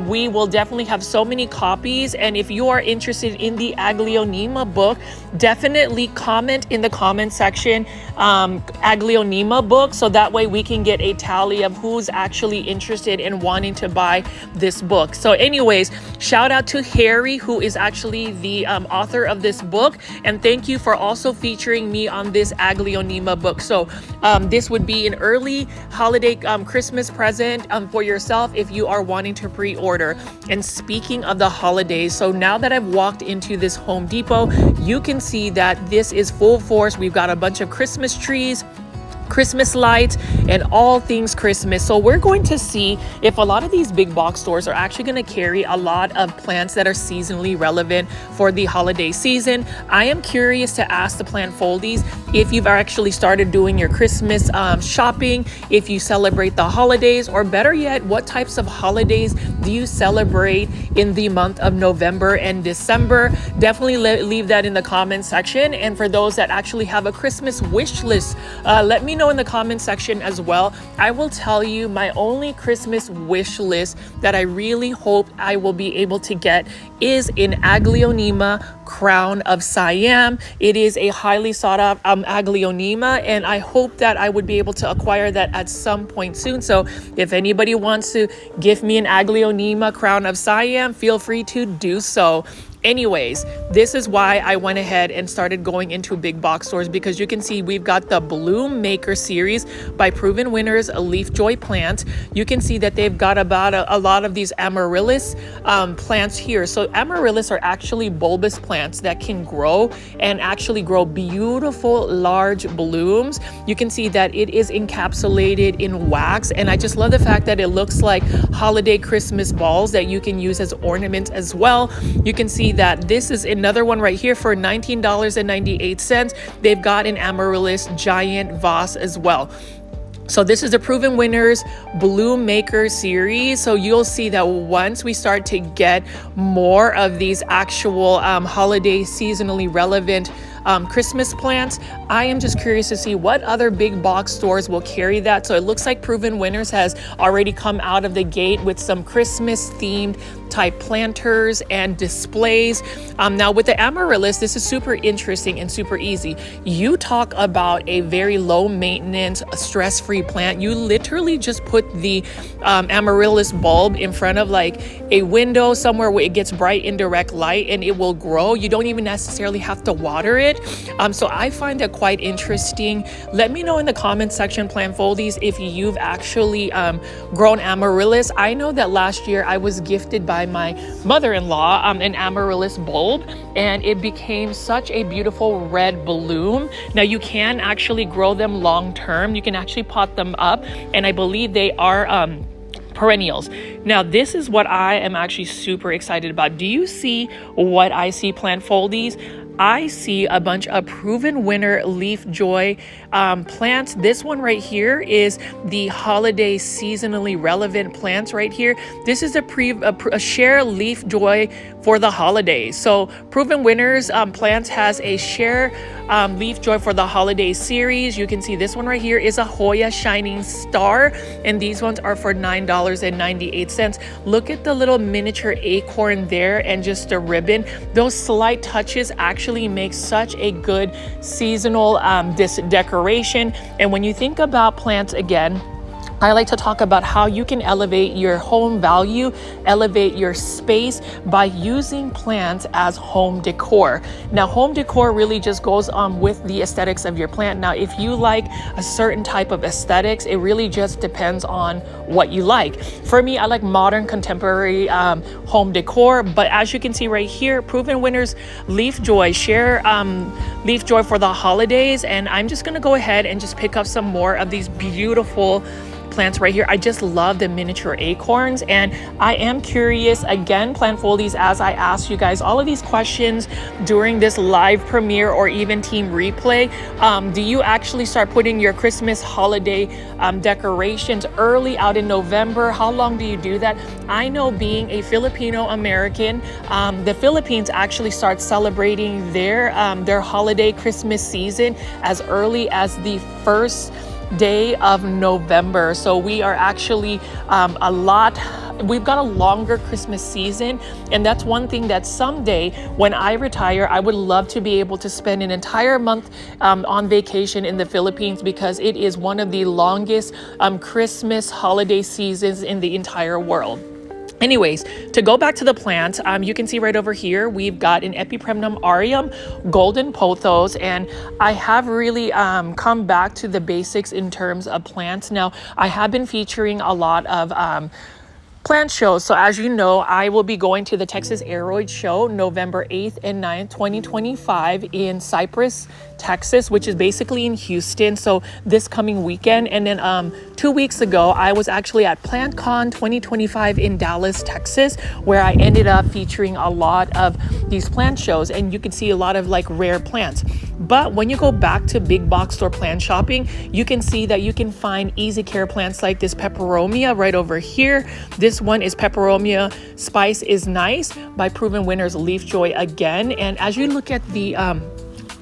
We will definitely have so many copies, and if you are interested in the Aglaonema book, definitely comment in the comment section Aglaonema book, so that way we can get a tally of who's actually interested in wanting to buy this book. So anyways, shout out to Harry, who is actually the author of this book, and thank you for also featuring me on this Aglaonema book. So this would be an early holiday Christmas present for yourself if you are wanting to pre-order. And speaking of the holidays, so now that I've walked into this Home Depot, you can see that this is full force. We've got a bunch of Christmas trees, Christmas lights, and all things Christmas. So we're going to see if a lot of these big box stores are actually going to carry a lot of plants that are seasonally relevant for the holiday season. I am curious to ask the plant foldies if you've actually started doing your Christmas shopping, if you celebrate the holidays, or better yet, what types of holidays do you celebrate in the month of November and December? Definitely leave that in the comment section. And for those that actually have a Christmas wish list, let me know in the comment section as well. I will tell you my only Christmas wish list that I really hope I will be able to get is in Aglaonema Crown of Siam. It is a highly sought out Aglaonema, and I hope that I would be able to acquire that at some point soon. So if anybody wants to give me an Aglaonema Crown of Siam, feel free to do so. Anyways, this is why I went ahead and started going into big box stores, because you can see we've got the Bloom Maker series by Proven Winners Leafjoy Plant. You can see that they've got about a lot of these amaryllis plants here. So amaryllis are actually bulbous plants that can grow and actually grow beautiful large blooms. You can see that it is encapsulated in wax, and I just love the fact that it looks like holiday Christmas balls that you can use as ornaments as well. You can see that this is another one right here for $19.98. They've got an amaryllis giant vase as well. So this is the Proven Winners Bloom Maker series. So you'll see that once we start to get more of these actual holiday seasonally relevant Christmas plants, I am just curious to see what other big box stores will carry that. So it looks like Proven Winners has already come out of the gate with some Christmas themed type planters and displays. Now with the amaryllis, this is super interesting and super easy. You talk about a very low maintenance, stress-free plant. You literally just put the amaryllis bulb in front of like a window somewhere where it gets bright indirect light, and it will grow. You don't even necessarily have to water it. So I find that quite interesting. Let me know in the comment section, plant foldies, if you've actually grown amaryllis. I know that last year I was gifted by my mother-in-law an amaryllis bulb, and it became such a beautiful red bloom. Now you can actually grow them long term. You can actually pot them up, and I believe they are perennials. Now this is what I am actually super excited about. Do you see what I see, plant foldies? I see a bunch of Proven Winner Leafjoy plants. This one right here is the holiday seasonally relevant plants right here. This is a share Leafjoy for the holidays. So Proven Winners plants has a share Leafjoy for the holiday series. You can see this one right here is a Hoya Shining Star, and these ones are for $9.98. Look at the little miniature acorn there and just a ribbon. Those slight touches actually make such a good seasonal decoration. And when you think about plants, again, I like to talk about how you can elevate your home value, elevate your space by using plants as home decor. Now, home decor really just goes on with the aesthetics of your plant. Now, if you like a certain type of aesthetics, it really just depends on what you like. For me, I like modern contemporary home decor, but as you can see right here, Proven Winners Leafjoy share Leafjoy for the holidays, and I'm just gonna go ahead and just pick up some more of these beautiful plants right here. I just love the miniature acorns, and I am curious again, plant foldies, as I asked you guys all of these questions during this live premiere or even team replay. Do you actually start putting your Christmas holiday decorations early out in November? How long do you do that? I know, being a Filipino American, the Philippines actually starts celebrating their holiday Christmas season as early as the first day of November. So we are actually we've got a longer Christmas season, and that's one thing that someday when I retire, I would love to be able to spend an entire month on vacation in the Philippines, because it is one of the longest Christmas holiday seasons in the entire world. Anyways, to go back to the plant, you can see right over here, we've got an Epipremnum aureum, golden pothos, and I have really come back to the basics in terms of plants. Now, I have been featuring a lot of plant shows. So as you know, I will be going to the Texas Aroid Show November 8th and 9th, 2025 in Cypress, Texas, which is basically in Houston. So this coming weekend. And then 2 weeks ago, I was actually at PlantCon 2025 in Dallas, Texas, where I ended up featuring a lot of these plant shows, and you can see a lot of like rare plants. But when you go back to big box store plant shopping, you can see that you can find easy care plants like this peperomia right over here. This one is Peperomia Spice is Nice by Proven Winners Leafjoy again. And as you look at the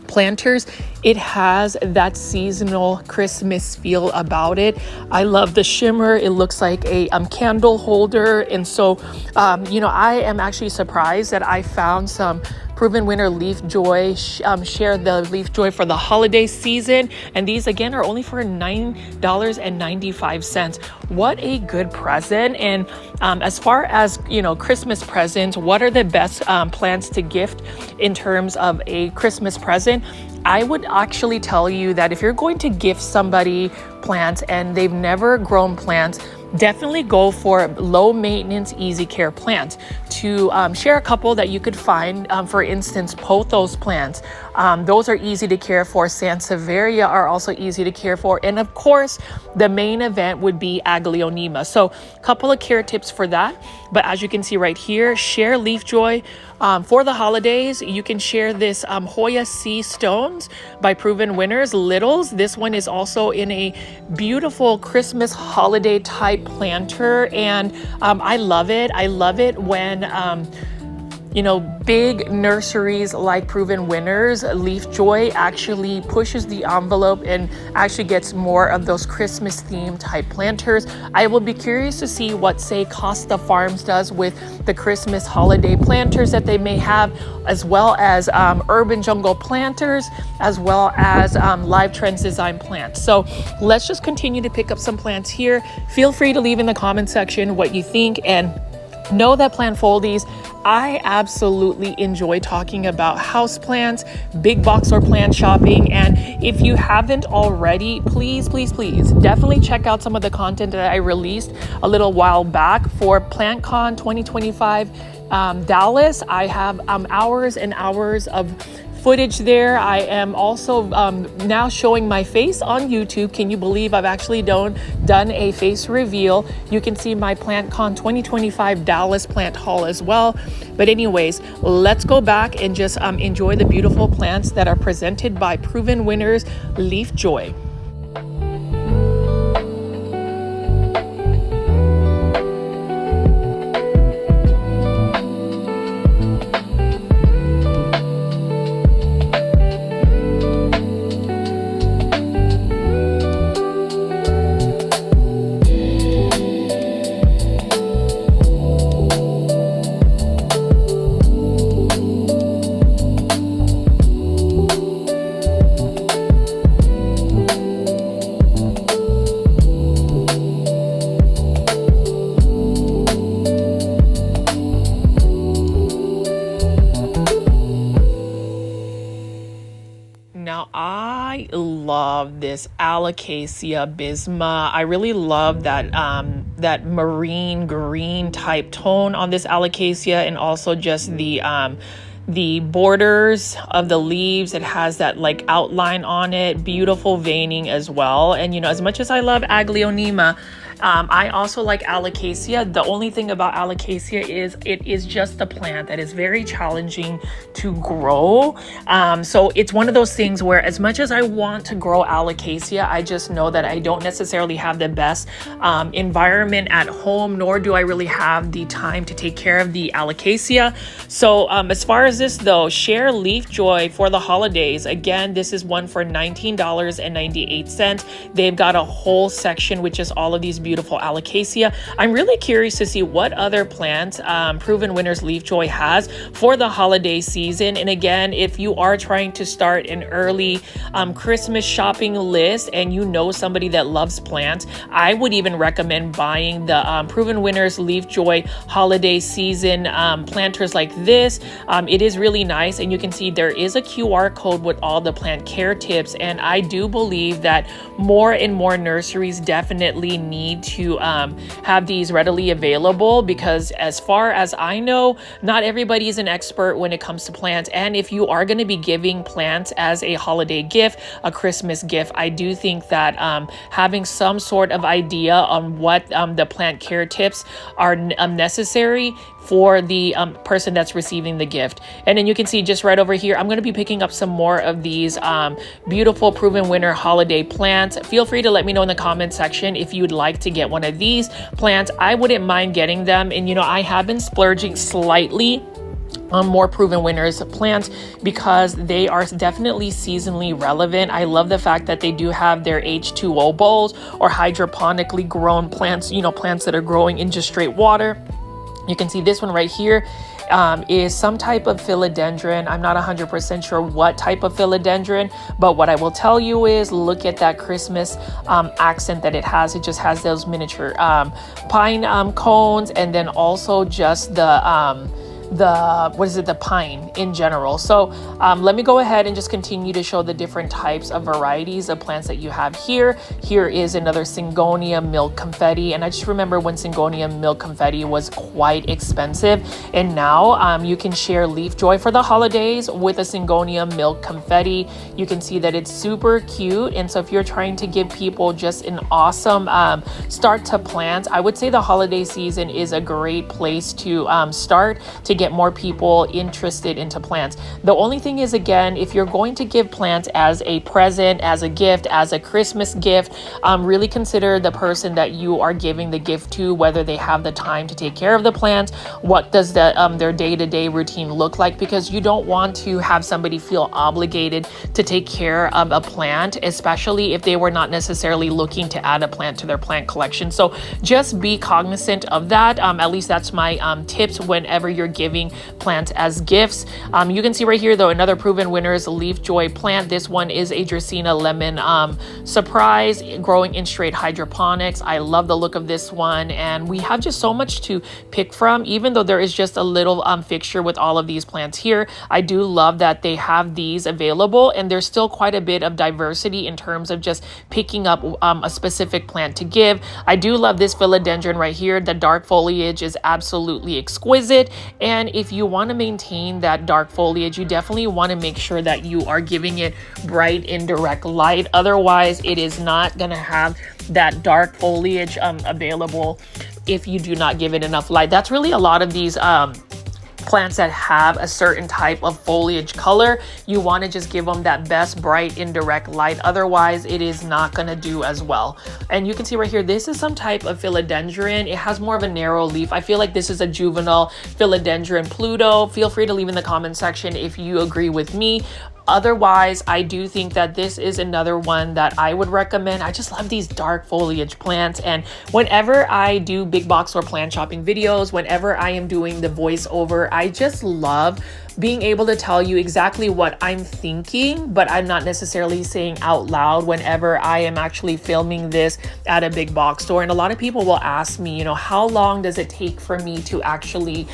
planters, it has that seasonal Christmas feel about it. I love the shimmer. It looks like a candle holder. And so, you know, I am actually surprised that I found some Proven Winner Leafjoy, share the Leafjoy for the holiday season. And these again are only for $9.95. What a good present. And as far as, you know, Christmas presents, what are the best plants to gift in terms of a Christmas present? I would actually tell you that if you're going to gift somebody plants and they've never grown plants, definitely go for low maintenance, easy care plants. To share a couple that you could find, for instance, Pothos plants. Those are easy to care for. Sansevieria are also easy to care for. And of course, the main event would be Aglaonema. So a couple of care tips for that. But as you can see right here, share Leafjoy. For the holidays, you can share this Hoya Sea Stones by Proven Winners Littles. This one is also in a beautiful Christmas holiday type planter, and I love it. I love it when you know, big nurseries like Proven Winners Leafjoy actually pushes the envelope and actually gets more of those Christmas themed type planters. I will be curious to see what, say, Costa Farms does with the Christmas holiday planters that they may have, as well as Urban Jungle planters, as well as Live Trends Design plants. So let's just continue to pick up some plants here. Feel free to leave in the comment section what you think, and know that Plant Foldies, I absolutely enjoy talking about houseplants, big box or plant shopping. And if you haven't already, please, please, please definitely check out some of the content that I released a little while back for PlantCon 2025 Dallas. I have hours and hours of footage there. I am also now showing my face on YouTube. Can you believe I've actually done a face reveal? You can see my PlantCon 2025 Dallas plant haul as well. But anyways, let's go back and just enjoy the beautiful plants that are presented by Proven Winners Leafjoy. Now, I love this Alocasia bisma. I really love that that marine green type tone on this Alocasia, and also just the borders of the leaves. It has that like outline on it, beautiful veining as well. And you know, as much as I love Aglaonema, I also like alocasia. The only thing about alocasia is it is just a plant that is very challenging to grow. So it's one of those things where as much as I want to grow alocasia, I just know that I don't necessarily have the best environment at home, nor do I really have the time to take care of the alocasia. So as far as this though, Share Leafjoy for the holidays. Again, this is one for $19.98. They've got a whole section which is all of these beautiful alocasia. I'm really curious to see what other plants Proven Winners Leafjoy has for the holiday season. And again, if you are trying to start an early Christmas shopping list and you know somebody that loves plants, I would even recommend buying the Proven Winners Leafjoy holiday season planters like this. It is really nice, and you can see there is a QR code with all the plant care tips, and I do believe that more and more nurseries definitely need to have these readily available, because as far as I know, not everybody is an expert when it comes to plants. And if you are going to be giving plants as a holiday gift, a Christmas gift, I do think that having some sort of idea on what the plant care tips are necessary for the person that's receiving the gift. And then you can see just right over here, I'm going to be picking up some more of these beautiful Proven Winner holiday plants. Feel free to let me know in the comment section if you'd like to get one of these plants. I wouldn't mind getting them. And you know, I have been splurging slightly on more Proven Winners plants because they are definitely seasonally relevant. I love the fact that they do have their H2O bowls, or hydroponically grown plants, you know, plants that are growing in just straight water. You can see this one right here is some type of philodendron. I'm not 100% sure what type of philodendron, but what I will tell you is look at that Christmas accent that it has. It just has those miniature pine cones, and then also just the pine in general. So let me go ahead and just continue to show the different types of varieties of plants that you have here. Here is another Syngonium milk confetti, and I just remember when Syngonium milk confetti was quite expensive, and now you can share Leafjoy for the holidays with a Syngonium milk confetti. You can see that it's super cute, and so if you're trying to give people just an awesome start to plants, I would say the holiday season is a great place to start to get more people interested into plants. The only thing is, again, if you're going to give plants as a present, as a gift, as a Christmas gift, really consider the person that you are giving the gift to, whether they have the time to take care of the plants, what does their day-to-day routine look like, because you don't want to have somebody feel obligated to take care of a plant, especially if they were not necessarily looking to add a plant to their plant collection. So just be cognizant of that. At least that's my tips whenever you're giving plants as gifts. You can see right here though, another Proven Winners Leafjoy plant. This one is a Dracaena lemon surprise, growing in straight hydroponics. I love the look of this one, and we have just so much to pick from. Even though there is just a little fixture with all of these plants here, I do love that they have these available, and there's still quite a bit of diversity in terms of just picking up a specific plant to give. I do love this philodendron right here. The dark foliage is absolutely exquisite, and if you want to maintain that dark foliage, you definitely want to make sure that you are giving it bright indirect light. Otherwise, it is not going to have that dark foliage available if you do not give it enough light. That's really a lot of these plants that have a certain type of foliage color. You want to just give them that best bright indirect light. Otherwise, it is not going to do as well. And you can see right here, this is some type of philodendron. It has more of a narrow leaf. I feel like this is a juvenile philodendron Pluto. Feel free to leave in the comment section if you agree with me. Otherwise, I do think that this is another one that I would recommend. I just love these dark foliage plants, and whenever I do big box or plant shopping videos, whenever I am doing the voiceover, I just love being able to tell you exactly what I'm thinking, but I'm not necessarily saying out loud whenever I am actually filming this at a big box store. And a lot of people will ask me, you know, how long does it take for me to actually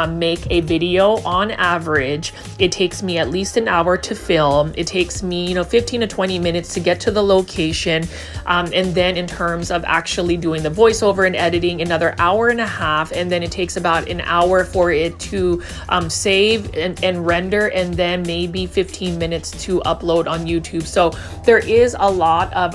make a video? On average, it takes me at least an hour to film. It takes me, you know, 15 to 20 minutes to get to the location. And then in terms of actually doing the voiceover and editing, another hour and a half. And then it takes about an hour for it to save and render, and then maybe 15 minutes to upload on YouTube. So there is a lot of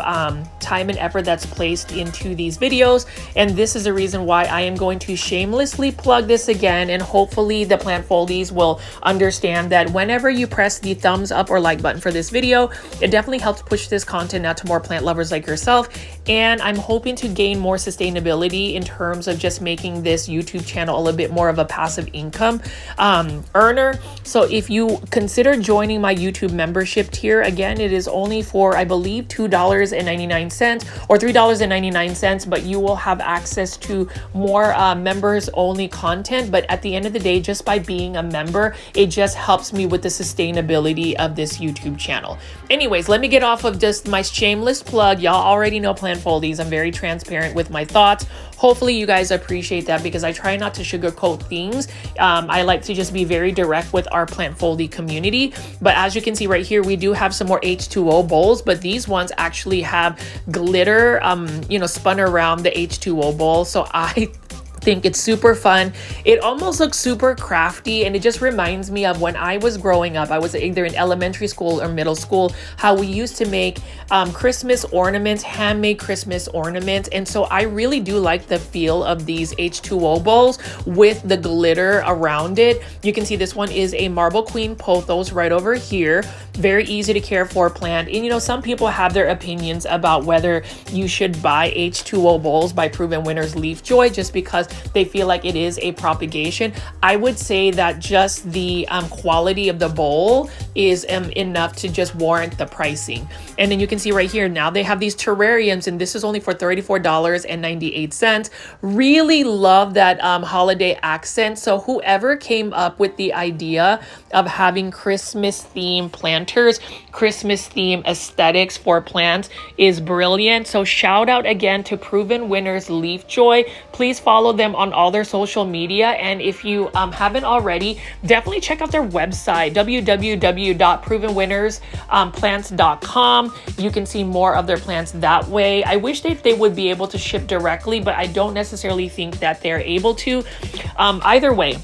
time and effort that's placed into these videos, and this is the reason why I am going to shamelessly plug this again, and hopefully the plant foldies will understand that whenever you press the thumbs up or like button for this video, it definitely helps push this content out to more plant lovers like yourself. And I'm hoping to gain more sustainability in terms of just making this YouTube channel a little bit more of a passive income earner. So if you consider joining my YouTube membership tier, again, it is only for, I believe, $2.99 or $3.99, but you will have access to more members only content. But at the end of the day, just by being a member, it just helps me with the sustainability of this YouTube channel. Anyways, let me get off of just my shameless plug. Y'all already know plant foldies. I'm very transparent with my thoughts. Hopefully you guys appreciate that, because I try not to sugarcoat things. I like to just be very direct with our plant foldy community. But as you can see right here, we do have some more H2O bowls, but these ones actually have glitter, you know, spun around the H2O bowl. So I think it's super fun. It almost looks super crafty, and it just reminds me of when I was growing up. I was either in elementary school or middle school, how we used to make Christmas ornaments, handmade Christmas ornaments. And so I really do like the feel of these H2O bowls with the glitter around it. You can see this one is a Marble Queen Pothos right over here. Very easy to care for plant. And you know, some people have their opinions about whether you should buy H2O bowls by Proven Winners Leafjoy just because they feel like it is a propagation. I would say that just the quality of the bowl is enough to just warrant the pricing. And then you can see right here, now they have these terrariums, and this is only for $34.98. Really love that holiday accent. So whoever came up with the idea of having Christmas themed planters, Christmas theme aesthetics for plants is brilliant. So shout out again to Proven Winners Leafjoy. Please follow them on all their social media, and if you haven't already, definitely check out their website, www.provenwinnersplants.com. You can see more of their plants that way. I wish they would be able to ship directly, but I don't necessarily think that they're able to. Either way,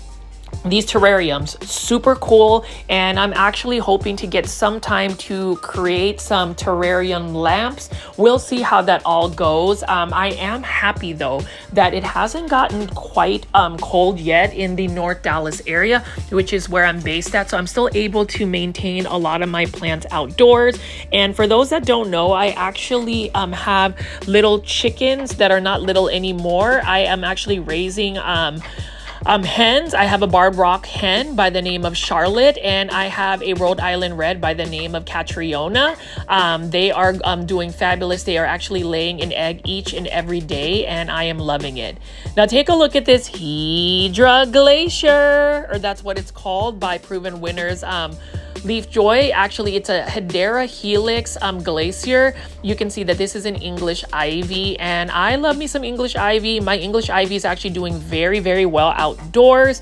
these terrariums, super cool, and I'm actually hoping to get some time to create some terrarium lamps. We'll see how that all goes. I am happy though that it hasn't gotten quite cold yet in the North Dallas area, which is where I'm based at. So I'm still able to maintain a lot of my plants outdoors. And for those that don't know, I actually have little chickens that are not little anymore. I am actually raising hens. I have a Barb Rock hen by the name of Charlotte, and I have a Rhode Island Red by the name of Catriona. They are doing fabulous. They are actually laying an egg each and every day, and I am loving it. Now take a look at this Hedra Glacier, or that's what it's called by Proven Winners Leafjoy. Actually, it's a Hedera Helix glacier. You can see that this is an English ivy, and I love me some English ivy. My English ivy is actually doing very, very well outdoors.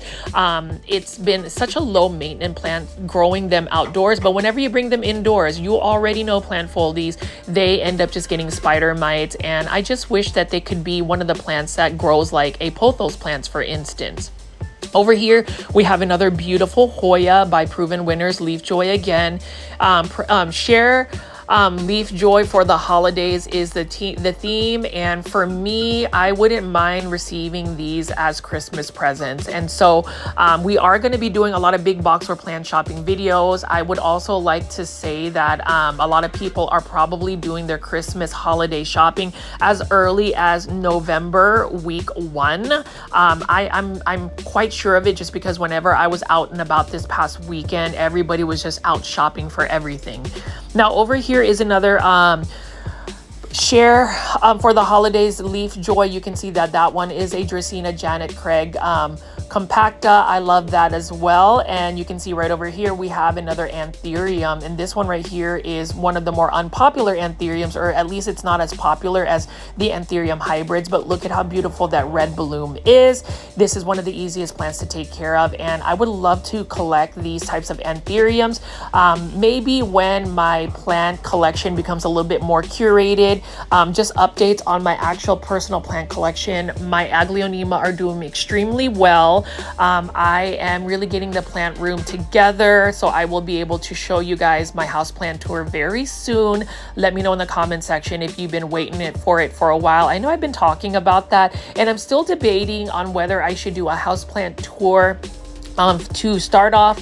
It's been such a low maintenance plant growing them outdoors, but whenever you bring them indoors, you already know plant foldies, they end up just getting spider mites, and I just wish that they could be one of the plants that grows like a Pothos plants, for instance. Over here, we have another beautiful Hoya by Proven Winners Leafjoy again. Share Leafjoy for the holidays is the theme, and for me, I wouldn't mind receiving these as Christmas presents. And so we are going to be doing a lot of big box or plant shopping videos. I would also like to say that a lot of people are probably doing their Christmas holiday shopping as early as November week 1. I'm quite sure of it, just because whenever I was out and about this past weekend, everybody was just out shopping for everything. Now over here is another share for the holidays Leafjoy. You can see that that one is a Dracaena Janet Craig compacta. I love that as well. And you can see right over here we have another anthurium, and this one right here is one of the more unpopular anthuriums, or at least it's not as popular as the anthurium hybrids, but look at how beautiful that red bloom is. This is one of the easiest plants to take care of, and I would love to collect these types of anthuriums. Maybe when my plant collection becomes a little bit more curated, wanted just updates on my actual personal plant collection. My Aglaonema are doing extremely well. I am really getting the plant room together, so I will be able to show you guys my houseplant tour very soon. Let me know in the comment section if you've been waiting for it for a while. I know I've been talking about that, and I'm still debating on whether I should do a houseplant tour to start off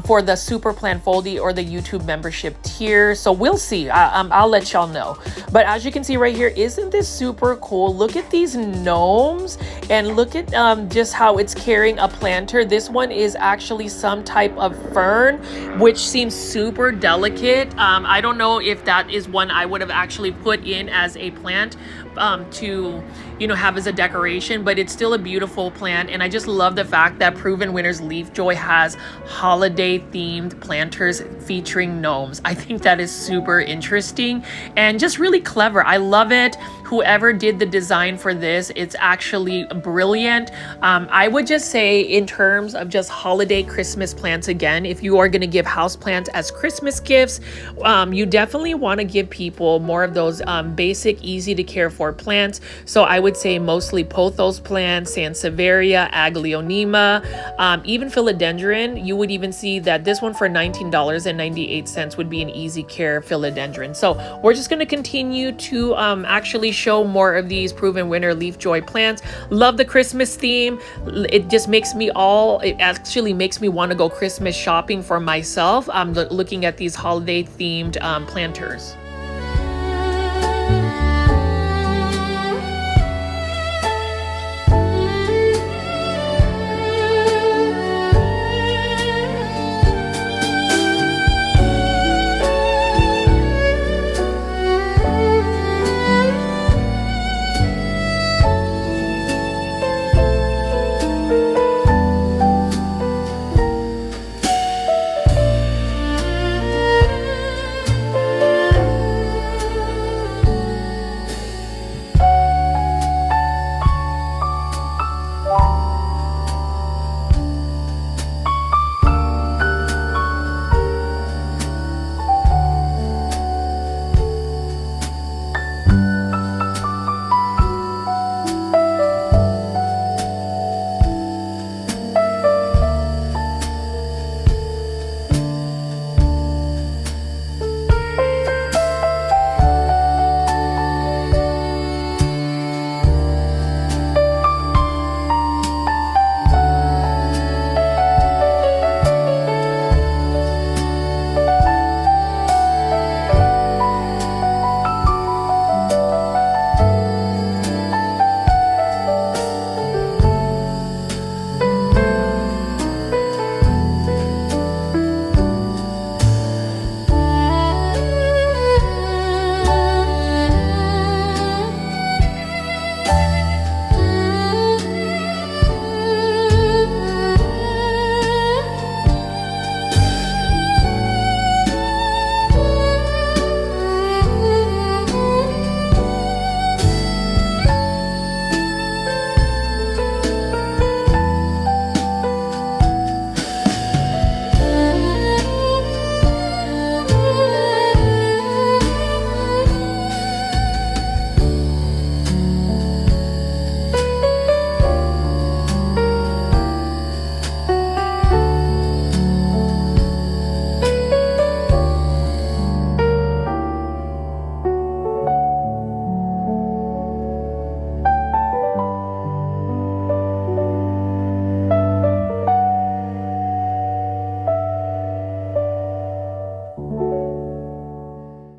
for the Super Planfoldy or the YouTube membership tier. So we'll see. I'll let y'all know. But as you can see right here, isn't this super cool? Look at these gnomes and look at just how it's carrying a planter. This one is actually some type of fern, which seems super delicate. I don't know if that is one I would have actually put in as a plant to, you know, have as a decoration, but it's still a beautiful plant. And I just love the fact that Proven Winners Leafjoy has holiday themed planters featuring gnomes. I think that is super interesting and just really clever. I love it. Whoever did the design for this, it's actually brilliant. I would just say in terms of just holiday Christmas plants, again, if you are going to give house plants as Christmas gifts, you definitely want to give people more of those basic, easy to care for plants. So I would say mostly Pothos plants, Sansevieria, Aglaonema, even philodendron. You would even see that this one for $19.98 would be an easy care philodendron. So we're just going to continue to actually show more of these Proven Winner Leafjoy plants. Love the Christmas theme. It just makes me it actually makes me want to go Christmas shopping for myself. I'm looking at these holiday themed planters.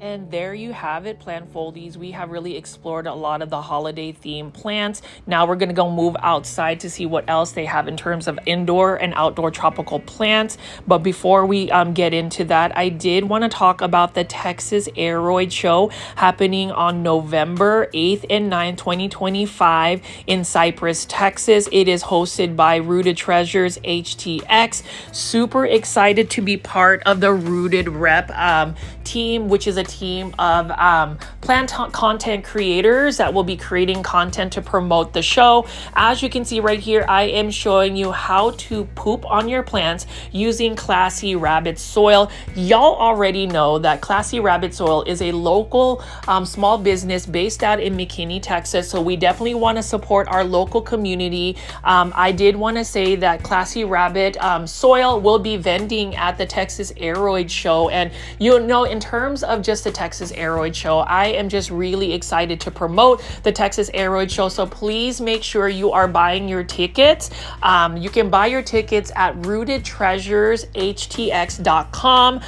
And there you have it, Plantfoldies. We have really explored a lot of the holiday themed plants. Now we're gonna go move outside to see what else they have in terms of indoor and outdoor tropical plants. But before we get into that, I did want to talk about the Texas Aroid Show happening on November 8th and 9th, 2025 in Cypress, Texas. It is hosted by Rooted Treasures HTX. Super excited to be part of the Rooted Rep team, which is a team of content creators that will be creating content to promote the show. As you can see right here, I am showing you how to poop on your plants using Classy Rabbit soil. Y'all already know that Classy Rabbit soil is a local small business based out in McKinney, Texas. So we definitely want to support our local community. I did want to say that Classy Rabbit soil will be vending at the Texas Aroid Show. And you know, in terms of just the Texas Aroid Show, I am just really excited to promote the Texas Aroid Show. So please make sure you are buying your tickets. You can buy your tickets at rootedtreasureshtx.com.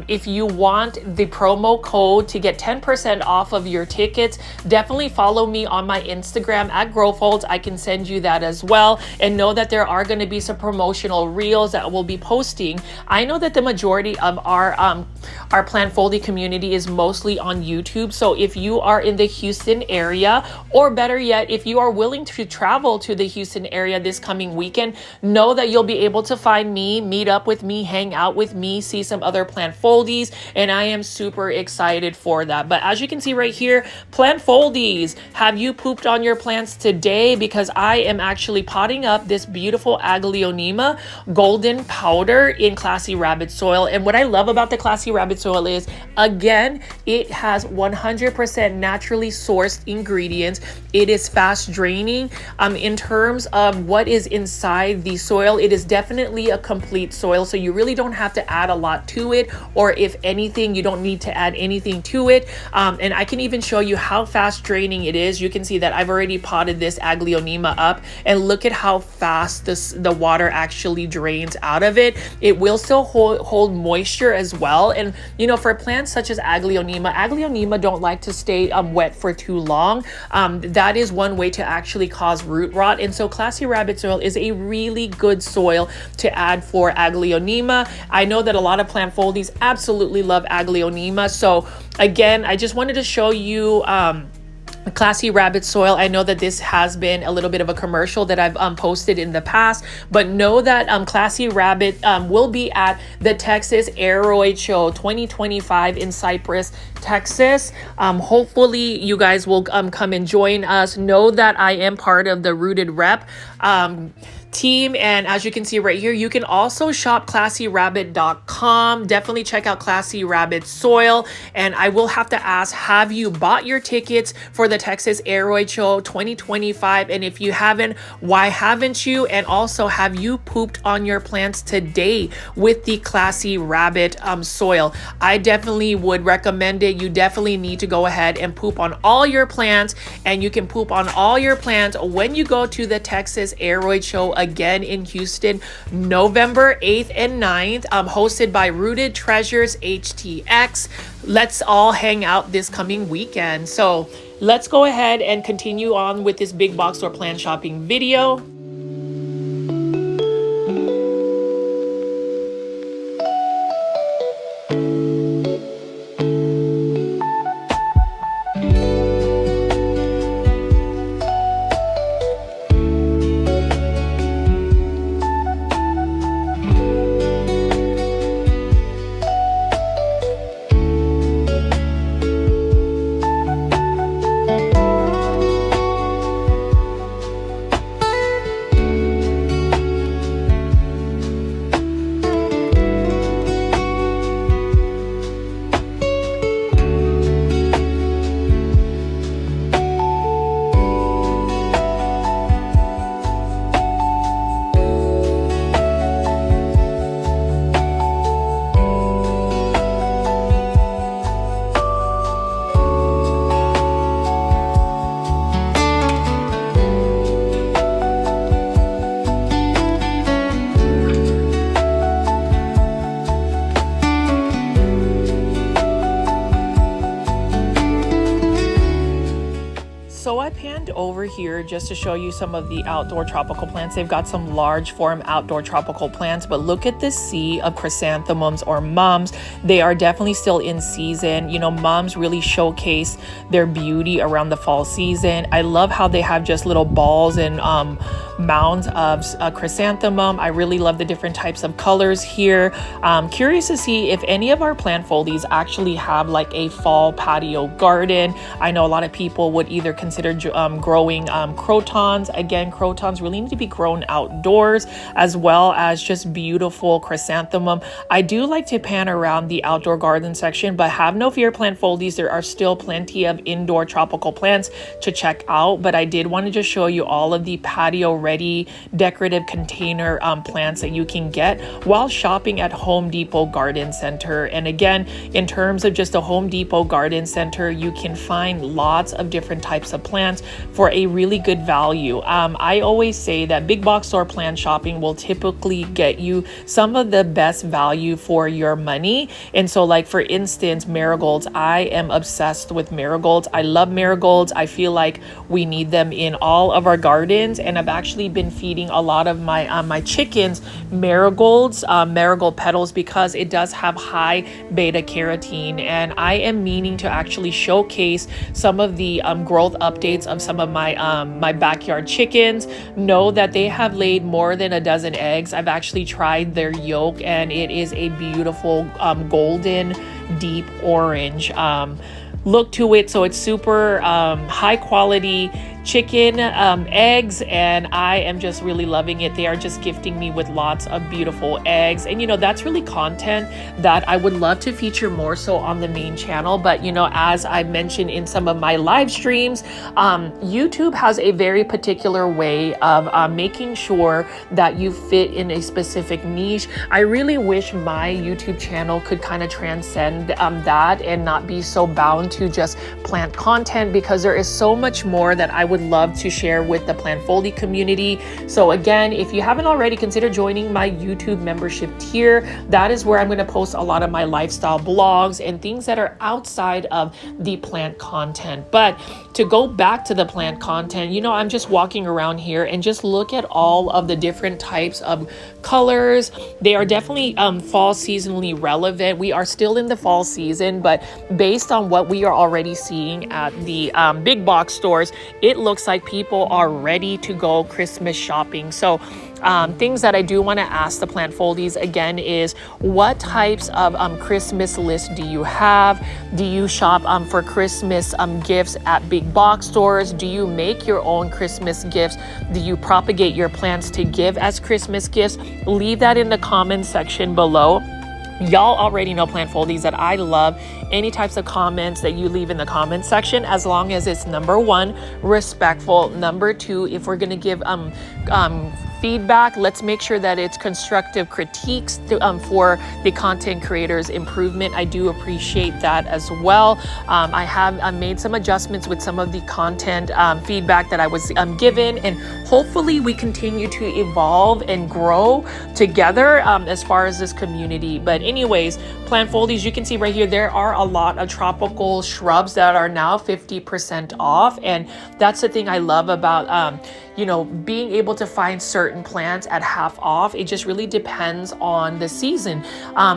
If you want the promo code to get 10% off of your tickets, definitely follow me on my Instagram at Growfolds. I can send you that as well. And know that there are going to be some promotional reels that we'll be posting. I know that the majority of our plant folding community is mostly on YouTube. So if you are in the Houston area, or better yet, if you are willing to travel to the Houston area this coming weekend, know that you'll be able to find me, meet up with me, hang out with me, see some other plant foldies, and I am super excited for that. But as you can see right here, plant foldies, have you pooped on your plants today? Because I am actually potting up this beautiful Aglaonema golden powder in Classy Rabbit soil. And what I love about the Classy Rabbit soil is, again, it has 100% naturally sourced ingredients. It is fast draining. In terms of what is inside the soil, it is definitely a complete soil. So you really don't have to add a lot to it, or if anything, you don't need to add anything to it. And I can even show you how fast draining it is. You can see that I've already potted this Aglaonema up, and look at how fast the water actually drains out of it. It will still hold moisture as well. And you know, for plants such as Aglaonema don't like to stay wet for too long. That is one way to actually cause root rot. And so Classy Rabbit soil is a really good soil to add for Aglaonema. I know that a lot of plant foldies absolutely love Aglaonema. So again, I just wanted to show you Classy Rabbit soil. I know that this has been a little bit of a commercial that I've posted in the past, but know that Classy Rabbit will be at the Texas Aroid Show 2025 in Cypress, Texas. Hopefully you guys will come and join us. Know that I am part of the Rooted Rep team, and as you can see right here, you can also shop classyrabbit.com. Definitely check out Classy Rabbit soil. And I will have to ask, have you bought your tickets for the Texas Aroid Show 2025? And if you haven't, why haven't you? And also, have you pooped on your plants today with the Classy Rabbit soil? I definitely would recommend it. You definitely need to go ahead and poop on all your plants, and you can poop on all your plants when you go to the Texas Aroid Show again in Houston, November 8th and 9th, hosted by Rooted Treasures HTX. Let's all hang out this coming weekend. So let's go ahead and continue on with this big box store plant shopping video. here just to show you some of the outdoor tropical plants. They've got some large form outdoor tropical plants, but look at this sea of chrysanthemums or mums. They are definitely still in season. You know, mums really showcase their beauty around the fall season. I love how they have just little balls and mounds of chrysanthemum. I really love the different types of colors here. Curious to see if any of our plant foldies actually have like a fall patio garden. I know a lot of people would either consider growing crotons. Again, crotons really need to be grown outdoors, as well as just beautiful chrysanthemum. I do like to pan around the outdoor garden section, but have no fear, plant foldies, there are still plenty of indoor tropical plants to check out. But I did want to just show you all of the patio ready decorative container plants that you can get while shopping at Home Depot Garden Center. And again, in terms of just a Home Depot Garden Center, you can find lots of different types of plants for a really good value. I always say that big box store plant shopping will typically get you some of the best value for your money. And so, like for instance, marigolds, I am obsessed with marigolds. I love marigolds. I feel like we need them in all of our gardens, and I've actually been feeding a lot of my my chickens marigolds, marigold petals, because it does have high beta carotene. And I am meaning to actually showcase some of the growth updates of some of my my backyard chickens. Know that they have laid more than a dozen eggs. I've actually tried their yolk, and it is a beautiful golden deep orange look to it. So it's super high quality chicken eggs, and I am just really loving it. They are just gifting me with lots of beautiful eggs, and you know, that's really content that I would love to feature more so on the main channel. But you know, as I mentioned in some of my live streams, YouTube has a very particular way of making sure that you fit in a specific niche. I really wish my YouTube channel could kind of transcend that and not be so bound to just plant content, because there is so much more that I would love to share with the plant foldy community. So again, if you haven't already, consider joining my YouTube membership tier. That is where I'm going to post a lot of my lifestyle blogs and things that are outside of the plant content. But to go back to the plant content, you know, I'm just walking around here and just look at all of the different types of colors. They are definitely fall seasonally relevant. We are still in the fall season, but based on what we are already seeing at the big box stores, it looks like people are ready to go Christmas shopping. So things that I do want to ask the plant foldies again is, what types of Christmas lists do you have? Do you shop for Christmas gifts at big box stores? Do you make your own Christmas gifts? Do you propagate your plants to give as Christmas gifts? Leave that in the comments section below. Y'all already know, plant foldies, that I love any types of comments that you leave in the comments section, as long as it's number one, respectful. Number two, if we're gonna give feedback, let's make sure that it's constructive critiques for the content creators' improvement. I do appreciate that as well. I have made some adjustments with some of the content feedback that I was given, and hopefully we continue to evolve and grow together as far as this community. But anyways, plant foldies, you can see right here, there are a lot of tropical shrubs that are now 50% off. And that's the thing I love about you know, being able to find certain plants at half off. It just really depends on the season.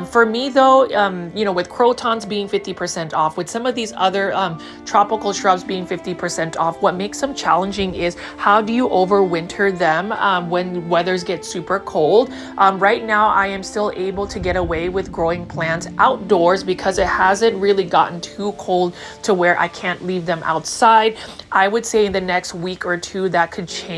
For me though, you know, with crotons being 50% off, with some of these other tropical shrubs being 50% off, what makes them challenging is, how do you overwinter them when weathers get super cold? Right now, I am still able to get away with growing plants outdoors because it hasn't really gotten too cold to where I can't leave them outside. I would say in the next week or two that could change.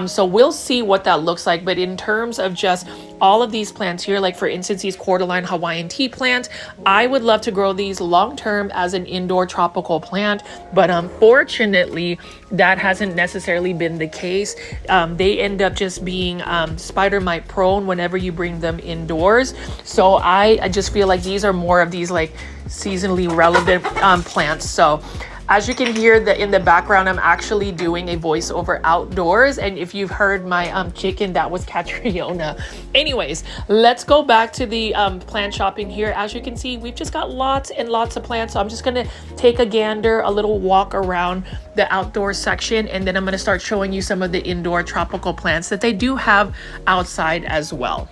So we'll see what that looks like. But in terms of just all of these plants here, like for instance, these cordyline Hawaiian tea plants, I would love to grow these long term as an indoor tropical plant. But unfortunately, that hasn't necessarily been the case. They end up just being spider mite prone whenever you bring them indoors. So I just feel like these are more of these like seasonally relevant plants. So As you can hear in the background, I'm actually doing a voiceover outdoors. And if you've heard my chicken, that was Catriona. Anyways, let's go back to the plant shopping here. As you can see, we've just got lots and lots of plants. So I'm just gonna take a gander, a little walk around the outdoor section, and then I'm gonna start showing you some of the indoor tropical plants that they do have outside as well.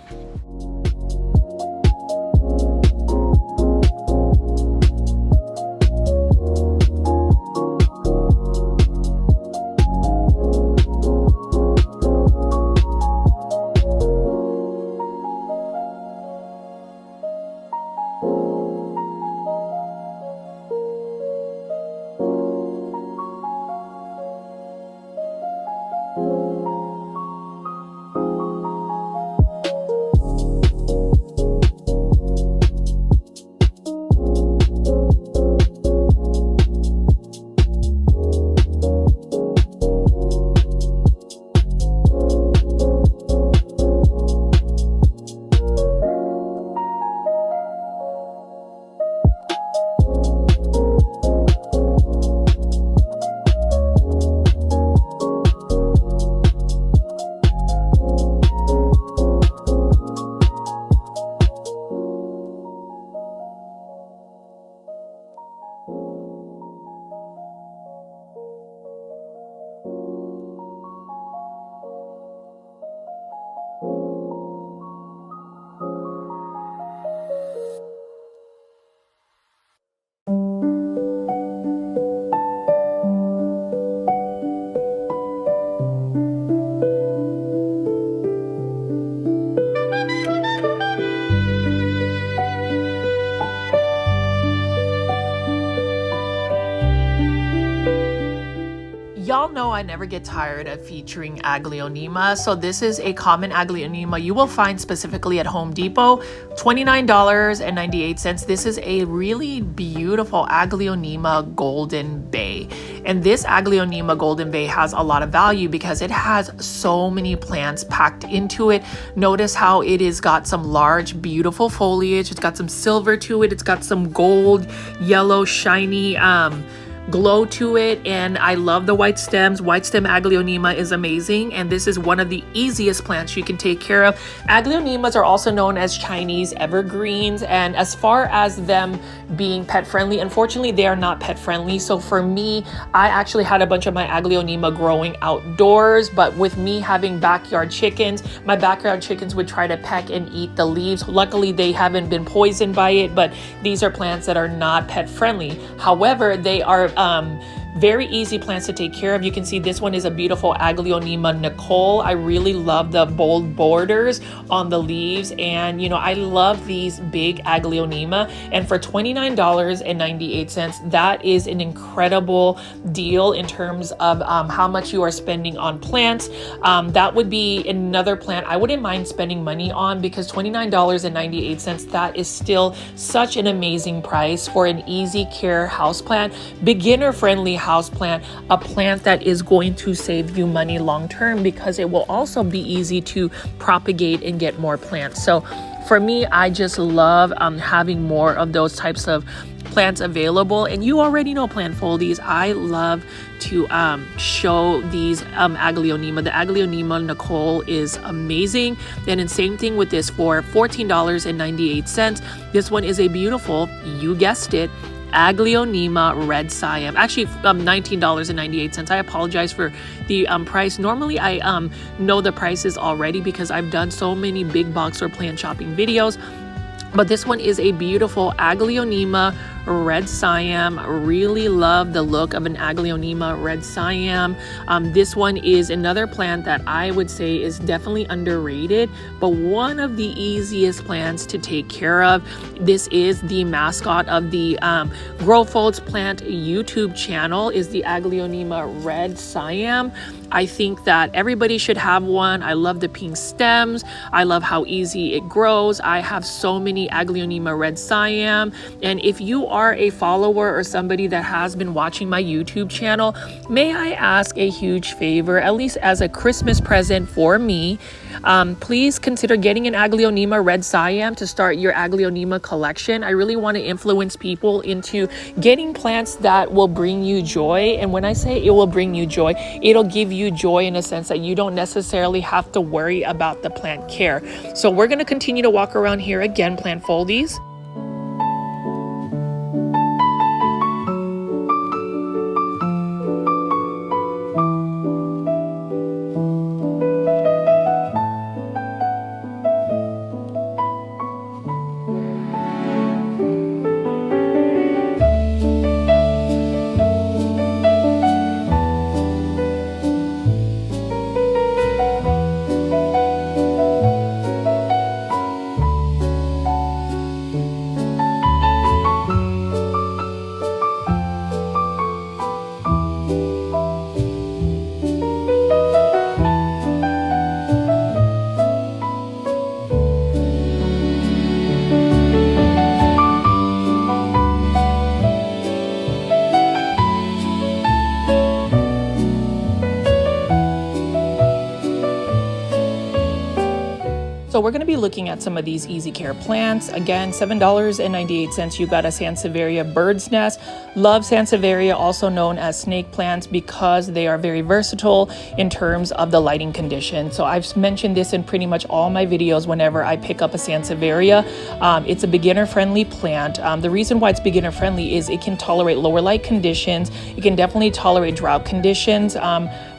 Y'all know I never get tired of featuring Aglaonema. So this is a common Aglaonema you will find specifically at Home Depot, $29.98. This is a really beautiful Aglaonema Golden Bay. And this Aglaonema Golden Bay has a lot of value because it has so many plants packed into it. Notice how it has got some large, beautiful foliage. It's got some silver to it. It's got some gold, yellow, shiny, glow to it, and I love the white stems. White stem Aglaonema is amazing, and this is one of the easiest plants you can take care of. Aglaonemas are also known as Chinese evergreens, and as far as them being pet friendly, unfortunately they are not pet friendly. So for me, I actually had a bunch of my Aglaonema growing outdoors, but with me having backyard chickens, my backyard chickens would try to peck and eat the leaves. Luckily they haven't been poisoned by it, but these are plants that are not pet friendly. However, they are very easy plants to take care of. You can see this one is a beautiful Aglaonema Nicole. I really love the bold borders on the leaves, and you know, I love these big Aglaonema, and for $29.98, that is an incredible deal in terms of how much you are spending on plants. That would be another plant I wouldn't mind spending money on, because $29.98, that is still such an amazing price for an easy care houseplant, beginner friendly houseplant, a plant that is going to save you money long term, because it will also be easy to propagate and get more plants. So for me, I just love having more of those types of plants available. And you already know, plant foldies, I love to show these Aglaonema. The Aglaonema Nicole is amazing. And then same thing with this for $14.98. This one is a beautiful, you guessed it, Aglaonema Red Siam. Actually, $19.98. I apologize for the price. Normally, I know the prices already because I've done so many big box or plant shopping videos. But this one is a beautiful Aglaonema Red Siam. Really love the look of an Aglaonema Red Siam. This one is another plant that I would say is definitely underrated, but one of the easiest plants to take care of. This is the mascot of the Grow Folds Plant YouTube channel, is the Aglaonema Red Siam. I think that everybody should have one. I love the pink stems. I love how easy it grows. I have so many Aglaonema Red Siam. And if you are a follower or somebody that has been watching my YouTube channel, may I ask a huge favor, at least as a Christmas present for me? Please consider getting an Aglaonema red Siam to start your Aglaonema collection. I really want to influence people into getting plants that will bring you joy. And when I say it will bring you joy, it'll give you joy in a sense that you don't necessarily have to worry about the plant care. So we're going to continue to walk around here again, plant foldies. So we're going to be looking at some of these easy care plants. Again, $7.98. You got a Sansevieria bird's nest. Love Sansevieria, also known as snake plants, because they are very versatile in terms of the lighting condition. So I've mentioned this in pretty much all my videos whenever I pick up a Sansevieria. It's a beginner-friendly plant. The reason why it's beginner-friendly is it can tolerate lower light conditions. It can definitely tolerate drought conditions.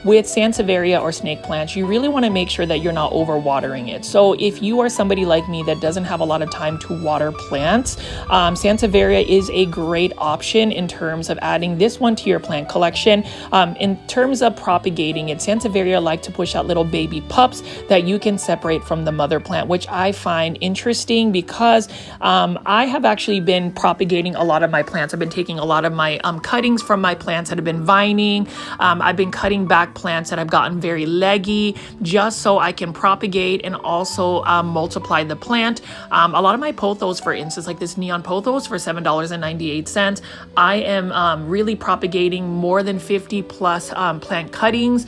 With Sansevieria or snake plants, you really want to make sure that you're not overwatering it. So if you are somebody like me that doesn't have a lot of time to water plants, Sansevieria is a great option in terms of adding this one to your plant collection. In terms of propagating it, Sansevieria like to push out little baby pups that you can separate from the mother plant, which I find interesting because I have actually been propagating a lot of my plants. I've been taking a lot of my cuttings from my plants that have been vining. I've been cutting back plants that have gotten very leggy just so I can propagate and also multiply the plant. A lot of my pothos, for instance, like this neon pothos for $7.98, I am really propagating more than 50 plus plant cuttings,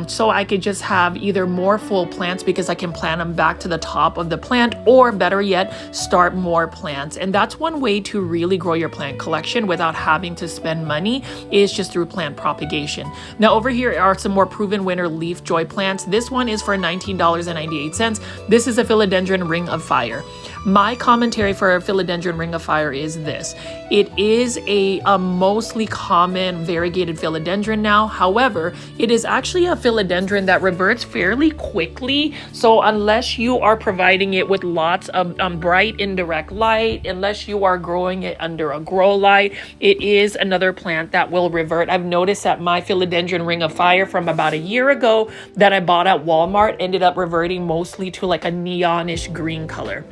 so I could just have either more full plants because I can plant them back to the top of the plant, or better yet, start more plants. And that's one way to really grow your plant collection without having to spend money, is just through plant propagation. Now over here are some more Proven Winner Leafjoy plants. This one is for $19.98. This is a Philodendron Ring of Fire. My commentary for a Philodendron Ring of Fire is this. It is a mostly common variegated philodendron now. However, it is actually a philodendron that reverts fairly quickly. So unless you are providing it with lots of bright indirect light, unless you are growing it under a grow light, it is another plant that will revert. I've noticed that my Philodendron Ring of Fire from about a year ago that I bought at Walmart ended up reverting mostly to like a neonish green color.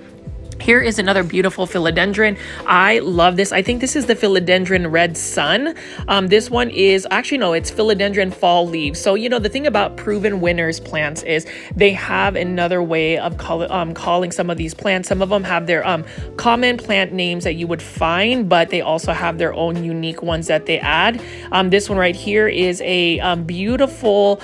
Here is another beautiful philodendron. I love this. I think this is the Philodendron Red Sun. This one is, actually no, it's Philodendron Fall Leaves. So, you know, the thing about Proven Winners plants is they have another way of calling some of these plants. Some of them have their common plant names that you would find, but they also have their own unique ones that they add. This one right here is a beautiful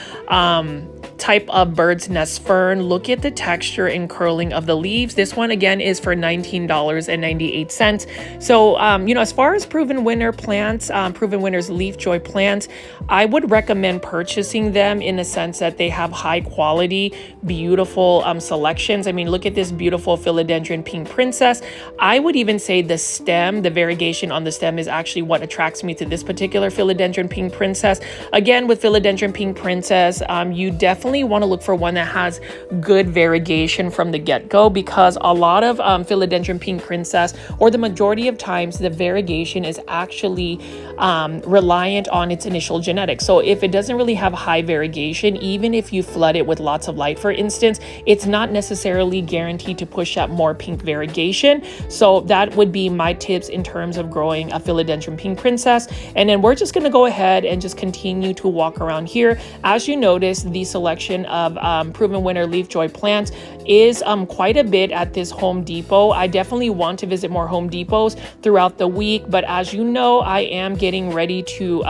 type of bird's nest fern. Look at the texture and curling of the leaves. This one again is for $19.98. So, you know, as far as Proven Winner plants, Proven Winners Leafjoy plants, I would recommend purchasing them in the sense that they have high quality, beautiful selections. I mean, look at this beautiful Philodendron Pink Princess. I would even say the stem, the variegation on the stem is actually what attracts me to this particular Philodendron Pink Princess. Again, with Philodendron Pink Princess, you definitely want to look for one that has good variegation from the get-go, because a lot of Philodendron Pink Princess, or the majority of times, the variegation is actually reliant on its initial genetics. So if it doesn't really have high variegation, even if you flood it with lots of light, for instance, it's not necessarily guaranteed to push up more pink variegation. So that would be my tips in terms of growing a Philodendron Pink Princess. And then we're just going to go ahead and just continue to walk around here. As you notice, the selection selection of Proven Winner Leafjoy plants is quite a bit at this Home Depot. I definitely want to visit more Home Depots throughout the week, but as you know, I am getting ready to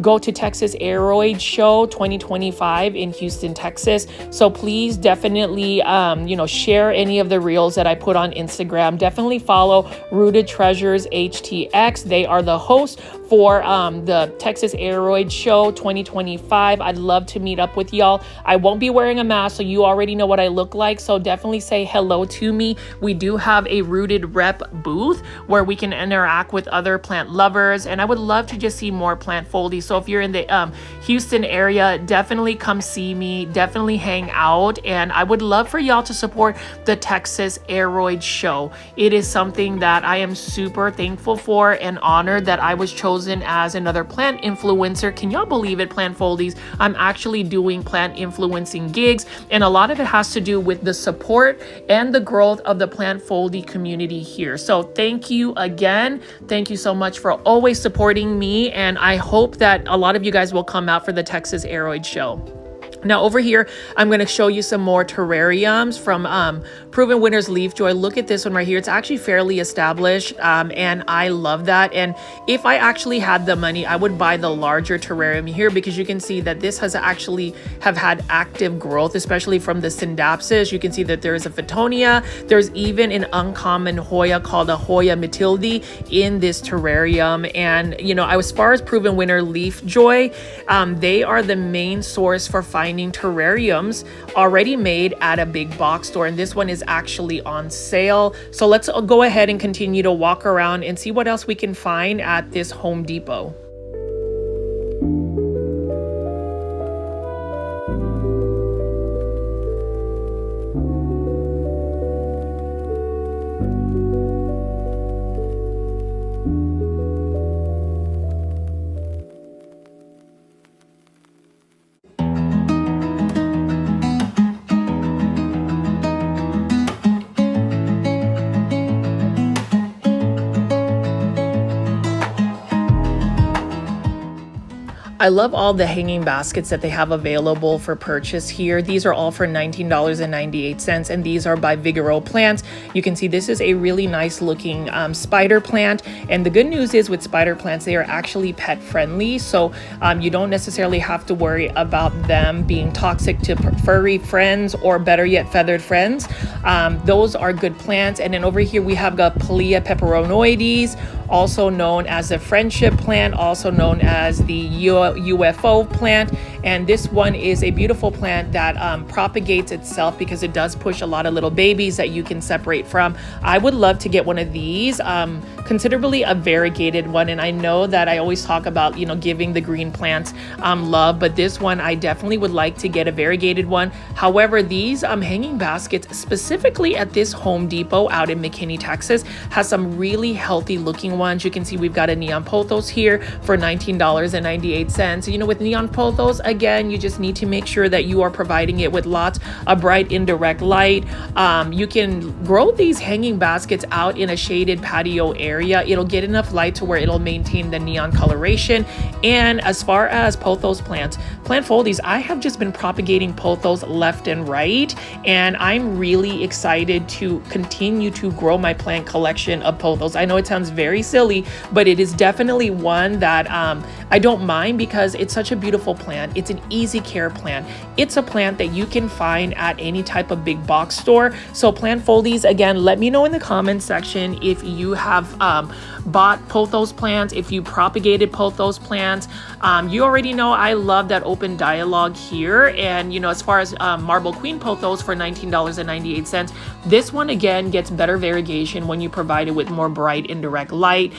go to Texas Aeroid Show 2025 in Houston, Texas. So please definitely, share any of the reels that I put on Instagram. Definitely follow Rooted Treasures HTX. They are the host for the Texas Aeroid Show 2025. I'd love to meet up with y'all. I won't be wearing a mask, so you already know what I look like. So definitely say hello to me. We do have a Rooted Rep booth where we can interact with other plant lovers, and I would love to just see more plant foldies. So if you're in the Houston area, definitely come see me, definitely hang out, and I would love for y'all to support the Texas Aeroid Show. It is something that I am super thankful for and honored that I was chosen as another plant influencer. Can y'all believe it, plant foldies? I'm actually doing plant influencing gigs, and a lot of it has to do with the support and the growth of the plant foldy community here. So thank you again. Thank you so much for always supporting me, and I hope that a lot of you guys will come out for the Texas Aeroid Show. Now over here, I'm going to show you some more terrariums from Proven Winners Leafjoy. Look at this one right here. It's actually fairly established, and I love that. And if I actually had the money, I would buy the larger terrarium here, because you can see that this has actually have had active growth, especially from the Syndapsis. You can see that there is a Photonia. There's even an uncommon Hoya called a Hoya Matilde in this terrarium. And, as far as Proven Winner Leafjoy, they are the main source for finding terrariums already made at a big box store, and this one is actually on sale. So let's go ahead and continue to walk around and see what else we can find at this Home Depot. I love all the hanging baskets that they have available for purchase here. These are all for $19.98, and these are by Vigoro Plants. You can see this is a really nice looking spider plant, and the good news is with spider plants, they are actually pet friendly, so you don't necessarily have to worry about them being toxic to furry friends, or better yet, feathered friends. Those are good plants. And then over here we have got Palea peperonoides, also known as the friendship plant, also known as the UFO plant. And this one is a beautiful plant that propagates itself, because it does push a lot of little babies that you can separate from. I would love to get one of these, considerably a variegated one. And I know that I always talk about, giving the green plants love, but this one I definitely would like to get a variegated one. However, these hanging baskets, specifically at this Home Depot out in McKinney, Texas, has some really healthy looking ones. You can see we've got a neon pothos here for $19.98. With neon pothos, again, you just need to make sure that you are providing it with lots of bright indirect light. You can grow these hanging baskets out in a shaded patio area. It'll get enough light to where it'll maintain the neon coloration. And as far as pothos plants, plant foldies, I have just been propagating pothos left and right, and I'm really excited to continue to grow my plant collection of pothos. I know it sounds very silly, but it is definitely one that I don't mind, because it's such a beautiful plant. It's an easy care plant. It's a plant that you can find at any type of big box store. So plant foldies, again, let me know in the comments section if you have bought pothos plants, if you propagated pothos plants. You already know I love that open dialogue here. And as far as Marble Queen pothos for $19.98, this one again gets better variegation when you provide it with more bright indirect light.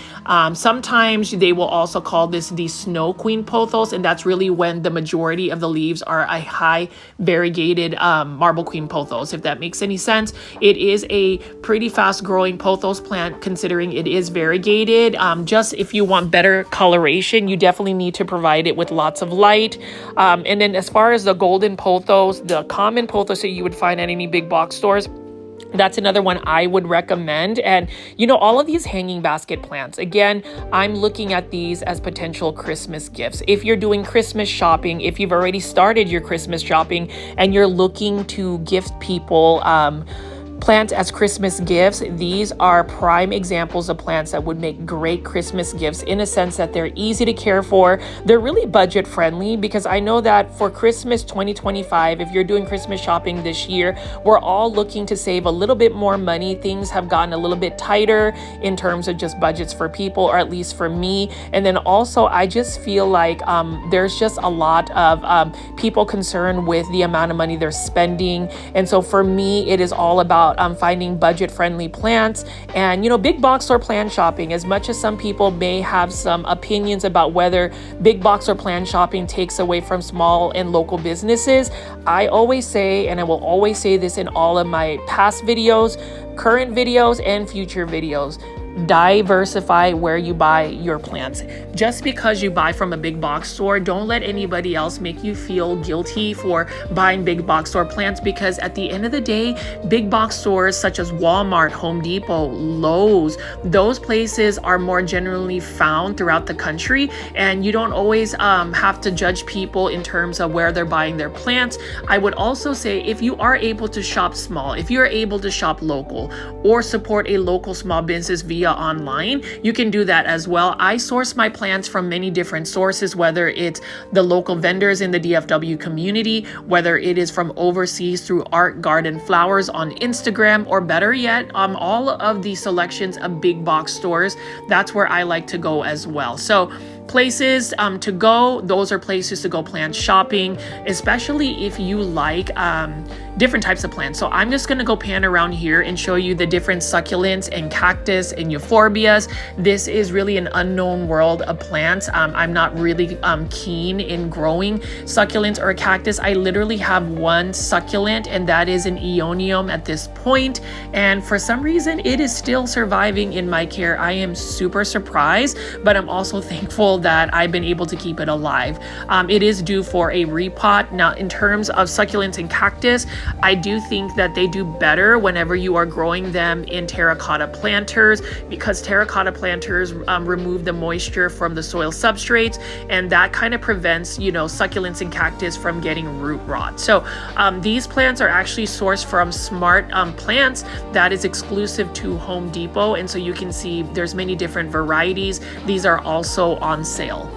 Sometimes they will also call this the Snow Queen pothos, and that's really when the majority of the leaves are a high variegated Marble Queen pothos, if that makes any sense. It is a pretty fast growing pothos plant, considering it is variegated. Just if you want better coloration, you definitely need to provide it with lots of light. And then as far as the golden pothos, the common pothos that you would find at any big box stores, That's another one I would recommend. And you know, all of these hanging basket plants, again, I'm looking at these as potential Christmas gifts. If you're doing Christmas shopping, if you've already started your Christmas shopping and you're looking to gift people plants as Christmas gifts, these are prime examples of plants that would make great Christmas gifts, in a sense that they're easy to care for. They're really budget friendly, because I know that for Christmas 2025, if you're doing Christmas shopping this year, we're all looking to save a little bit more money. Things have gotten a little bit tighter in terms of just budgets for people, or at least for me. And then also, I just feel like there's just a lot of people concerned with the amount of money they're spending. And so for me, it is all about finding budget-friendly plants. And you know, big box store plant shopping, as much as some people may have some opinions about whether big box or plant shopping takes away from small and local businesses, I always say, and I will always say this in all of my past videos, current videos, and future videos: diversify where you buy your plants. Just because you buy from a big box store, don't let anybody else make you feel guilty for buying big box store plants, because at the end of the day, big box stores such as Walmart, Home Depot, Lowe's, those places are more generally found throughout the country, and you don't always have to judge people in terms of where they're buying their plants. I would also say, if you are able to shop small, if you're able to shop local or support a local small business via online, you can do that as well. I source my plants from many different sources, whether it's the local vendors in the DFW community, whether it is from overseas through Art Garden Flowers on Instagram, or better yet, all of the selections of big box stores. That's where I like to go as well. So places to go, those are places to go plant shopping, especially if you like different types of plants. So I'm just going to go pan around here and show you the different succulents and cactus and euphorbias. This is really an unknown world of plants. I'm not really keen in growing succulents or cactus. I literally have one succulent, and that is an Aeonium at this point. And for some reason, it is still surviving in my care. I am super surprised, but I'm also thankful that I've been able to keep it alive. It is due for a repot. Now, in terms of succulents and cactus, I do think that they do better whenever you are growing them in terracotta planters, because terracotta planters remove the moisture from the soil substrates, and that kind of prevents, you know, succulents and cactus from getting root rot. So these plants are actually sourced from Smart Plants, that is exclusive to Home Depot, and so you can see there's many different varieties. These are also on sale.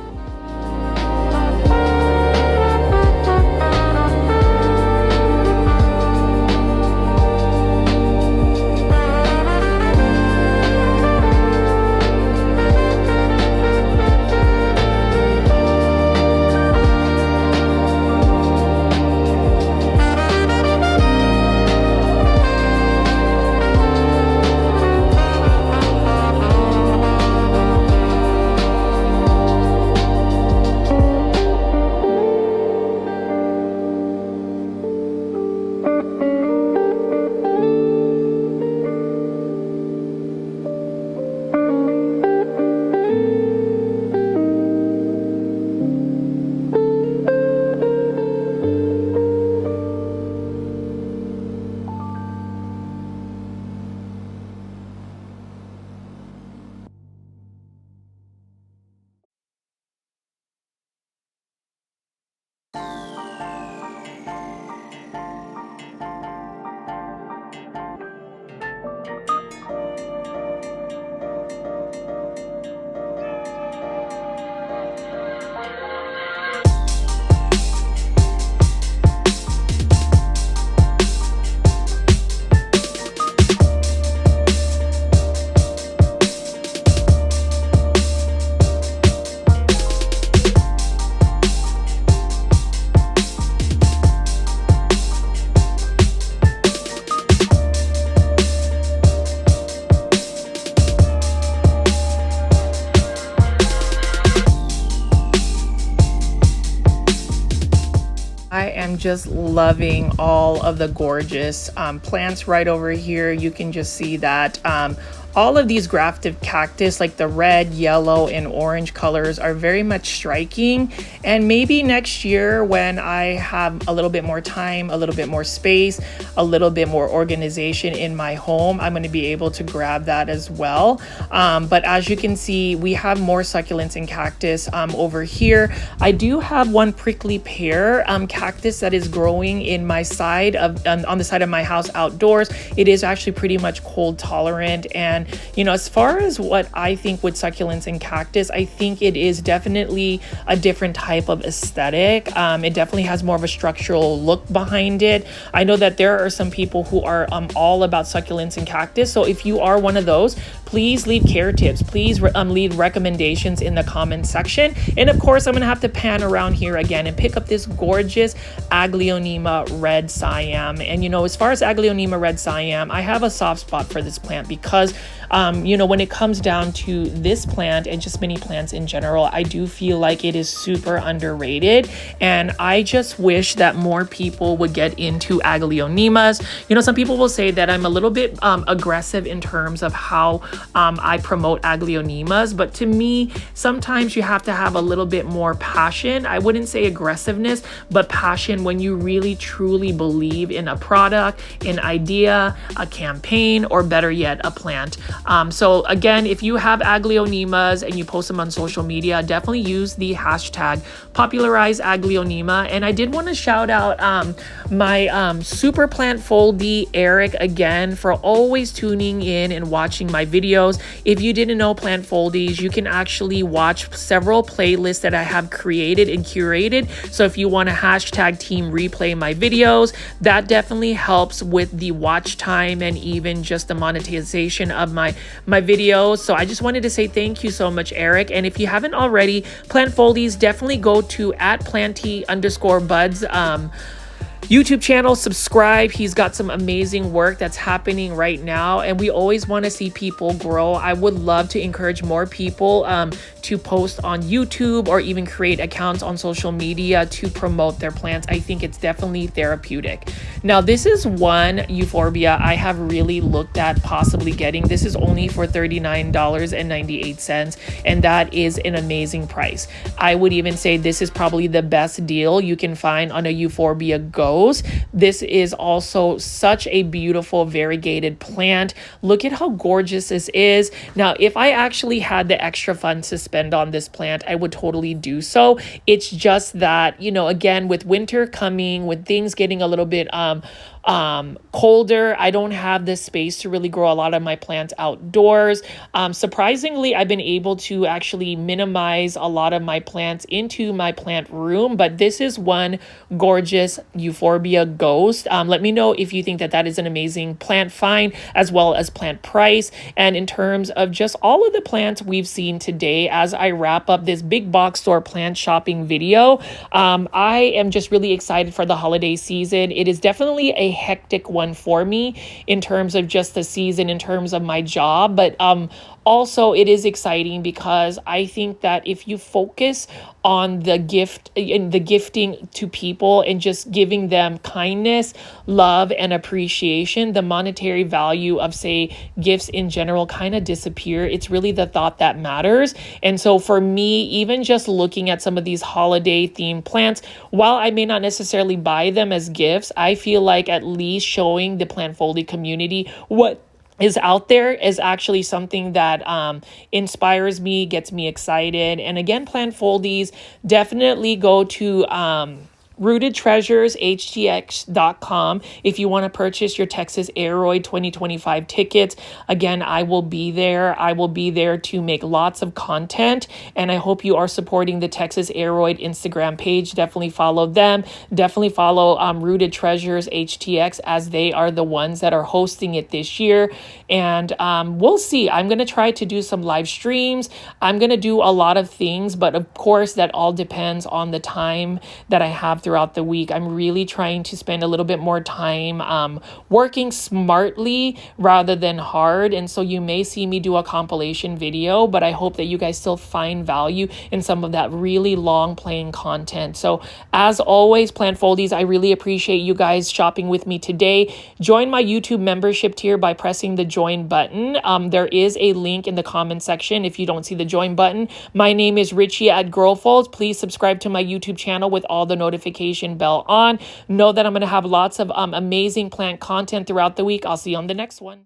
I am just loving all of the gorgeous plants right over here. You can just see that all of these grafted cactus, like the red, yellow, and orange colors, are very much striking. And maybe next year, when I have a little bit more time, a little bit more space, a little bit more organization in my home, I'm going to be able to grab that as well. But as you can see, we have more succulents and cactus over here. I do have one prickly pear cactus that is growing in my side of on the side of my house outdoors. It is actually pretty much cold tolerant. And you know, as far as what I think with succulents and cactus, I think it is definitely a different type of aesthetic. It definitely has more of a structural look behind it. I know that there are some people who are all about succulents and cactus. So if you are one of those, please leave care tips. Please leave recommendations in the comment section. And of course, I'm gonna have to pan around here again and pick up this gorgeous Aglaonema red Siam. And you know, as far as Aglaonema red Siam, I have a soft spot for this plant because you know, when it comes down to this plant and just many plants in general, I do feel like it is super underrated. And I just wish that more people would get into Aglaonemas. You know, some people will say that I'm a little bit aggressive in terms of how I promote Aglaonemas, but to me, sometimes you have to have a little bit more passion. I wouldn't say aggressiveness, but passion when you really truly believe in a product, an idea, a campaign, or better yet, a plant. So again, if you have Aglaonemas and you post them on social media, definitely use the hashtag popularize Aglaonema. And I did want to shout out my super plant foldie Eric again for always tuning in and watching my videos. If you didn't know plant foldies, you can actually watch several playlists that I have created and curated. So if you want to hashtag team replay my videos, that definitely helps with the watch time and even just the monetization of my videos. So I just wanted to say thank you so much, Eric. And if you haven't already, plant foldies, definitely go to @planty_buds YouTube channel, subscribe. He's got some amazing work that's happening right now, and we always want to see people grow. I would love to encourage more people to post on YouTube or even create accounts on social media to promote their plants. I think it's definitely therapeutic. Now, this is one euphorbia I have really looked at possibly getting. This is only for $39.98, and that is an amazing price. I would even say this is probably the best deal you can find on a euphorbia go. This is also such a beautiful variegated plant. Look at how gorgeous this is. Now, if I actually had the extra funds to spend on this plant, I would totally do so. It's just that, you know, again, with winter coming, with things getting a little bit colder, I don't have the space to really grow a lot of my plants outdoors. Surprisingly, I've been able to actually minimize a lot of my plants into my plant room, but this is one gorgeous euphorbia ghost. Let me know if you think that that is an amazing plant find as well as plant price. And in terms of just all of the plants we've seen today, as I wrap up this big box store plant shopping video, I am just really excited for the holiday season. It is definitely a hectic one for me in terms of just the season, in terms of my job, but also it is exciting because I think that if you focus on the gift and the gifting to people and just giving them kindness, love, and appreciation, the monetary value of, say, gifts in general kind of disappear. It's really the thought that matters. And so for me, even just looking at some of these holiday themed plants, while I may not necessarily buy them as gifts, I feel like at least showing the plant foldie community what is out there is actually something that inspires me, gets me excited. And again, plant foldies, definitely go to rootedtreasureshtx.com if you want to purchase your Texas Aeroid 2025 tickets. Again, I will be there. I will be there to make lots of content, and I hope you are supporting the Texas Aeroid Instagram page. Definitely follow them. Definitely follow Rooted Treasures HTX, as they are the ones that are hosting it this year. And we'll see. I'm going to try to do some live streams. I'm going to do a lot of things, but of course that all depends on the time that I have throughout the week. I'm really trying to spend a little bit more time working smartly rather than hard. And so you may see me do a compilation video, but I hope that you guys still find value in some of that really long playing content. So as always, Plant Foldies, I really appreciate you guys shopping with me today. Join my YouTube membership tier by pressing the join button. There is a link in the comment section if you don't see the join button. My name is Richie at Girl Folds. Please subscribe to my YouTube channel with all the notification bell on. Know that I'm going to have lots of amazing plant content throughout the week. I'll see you on the next one.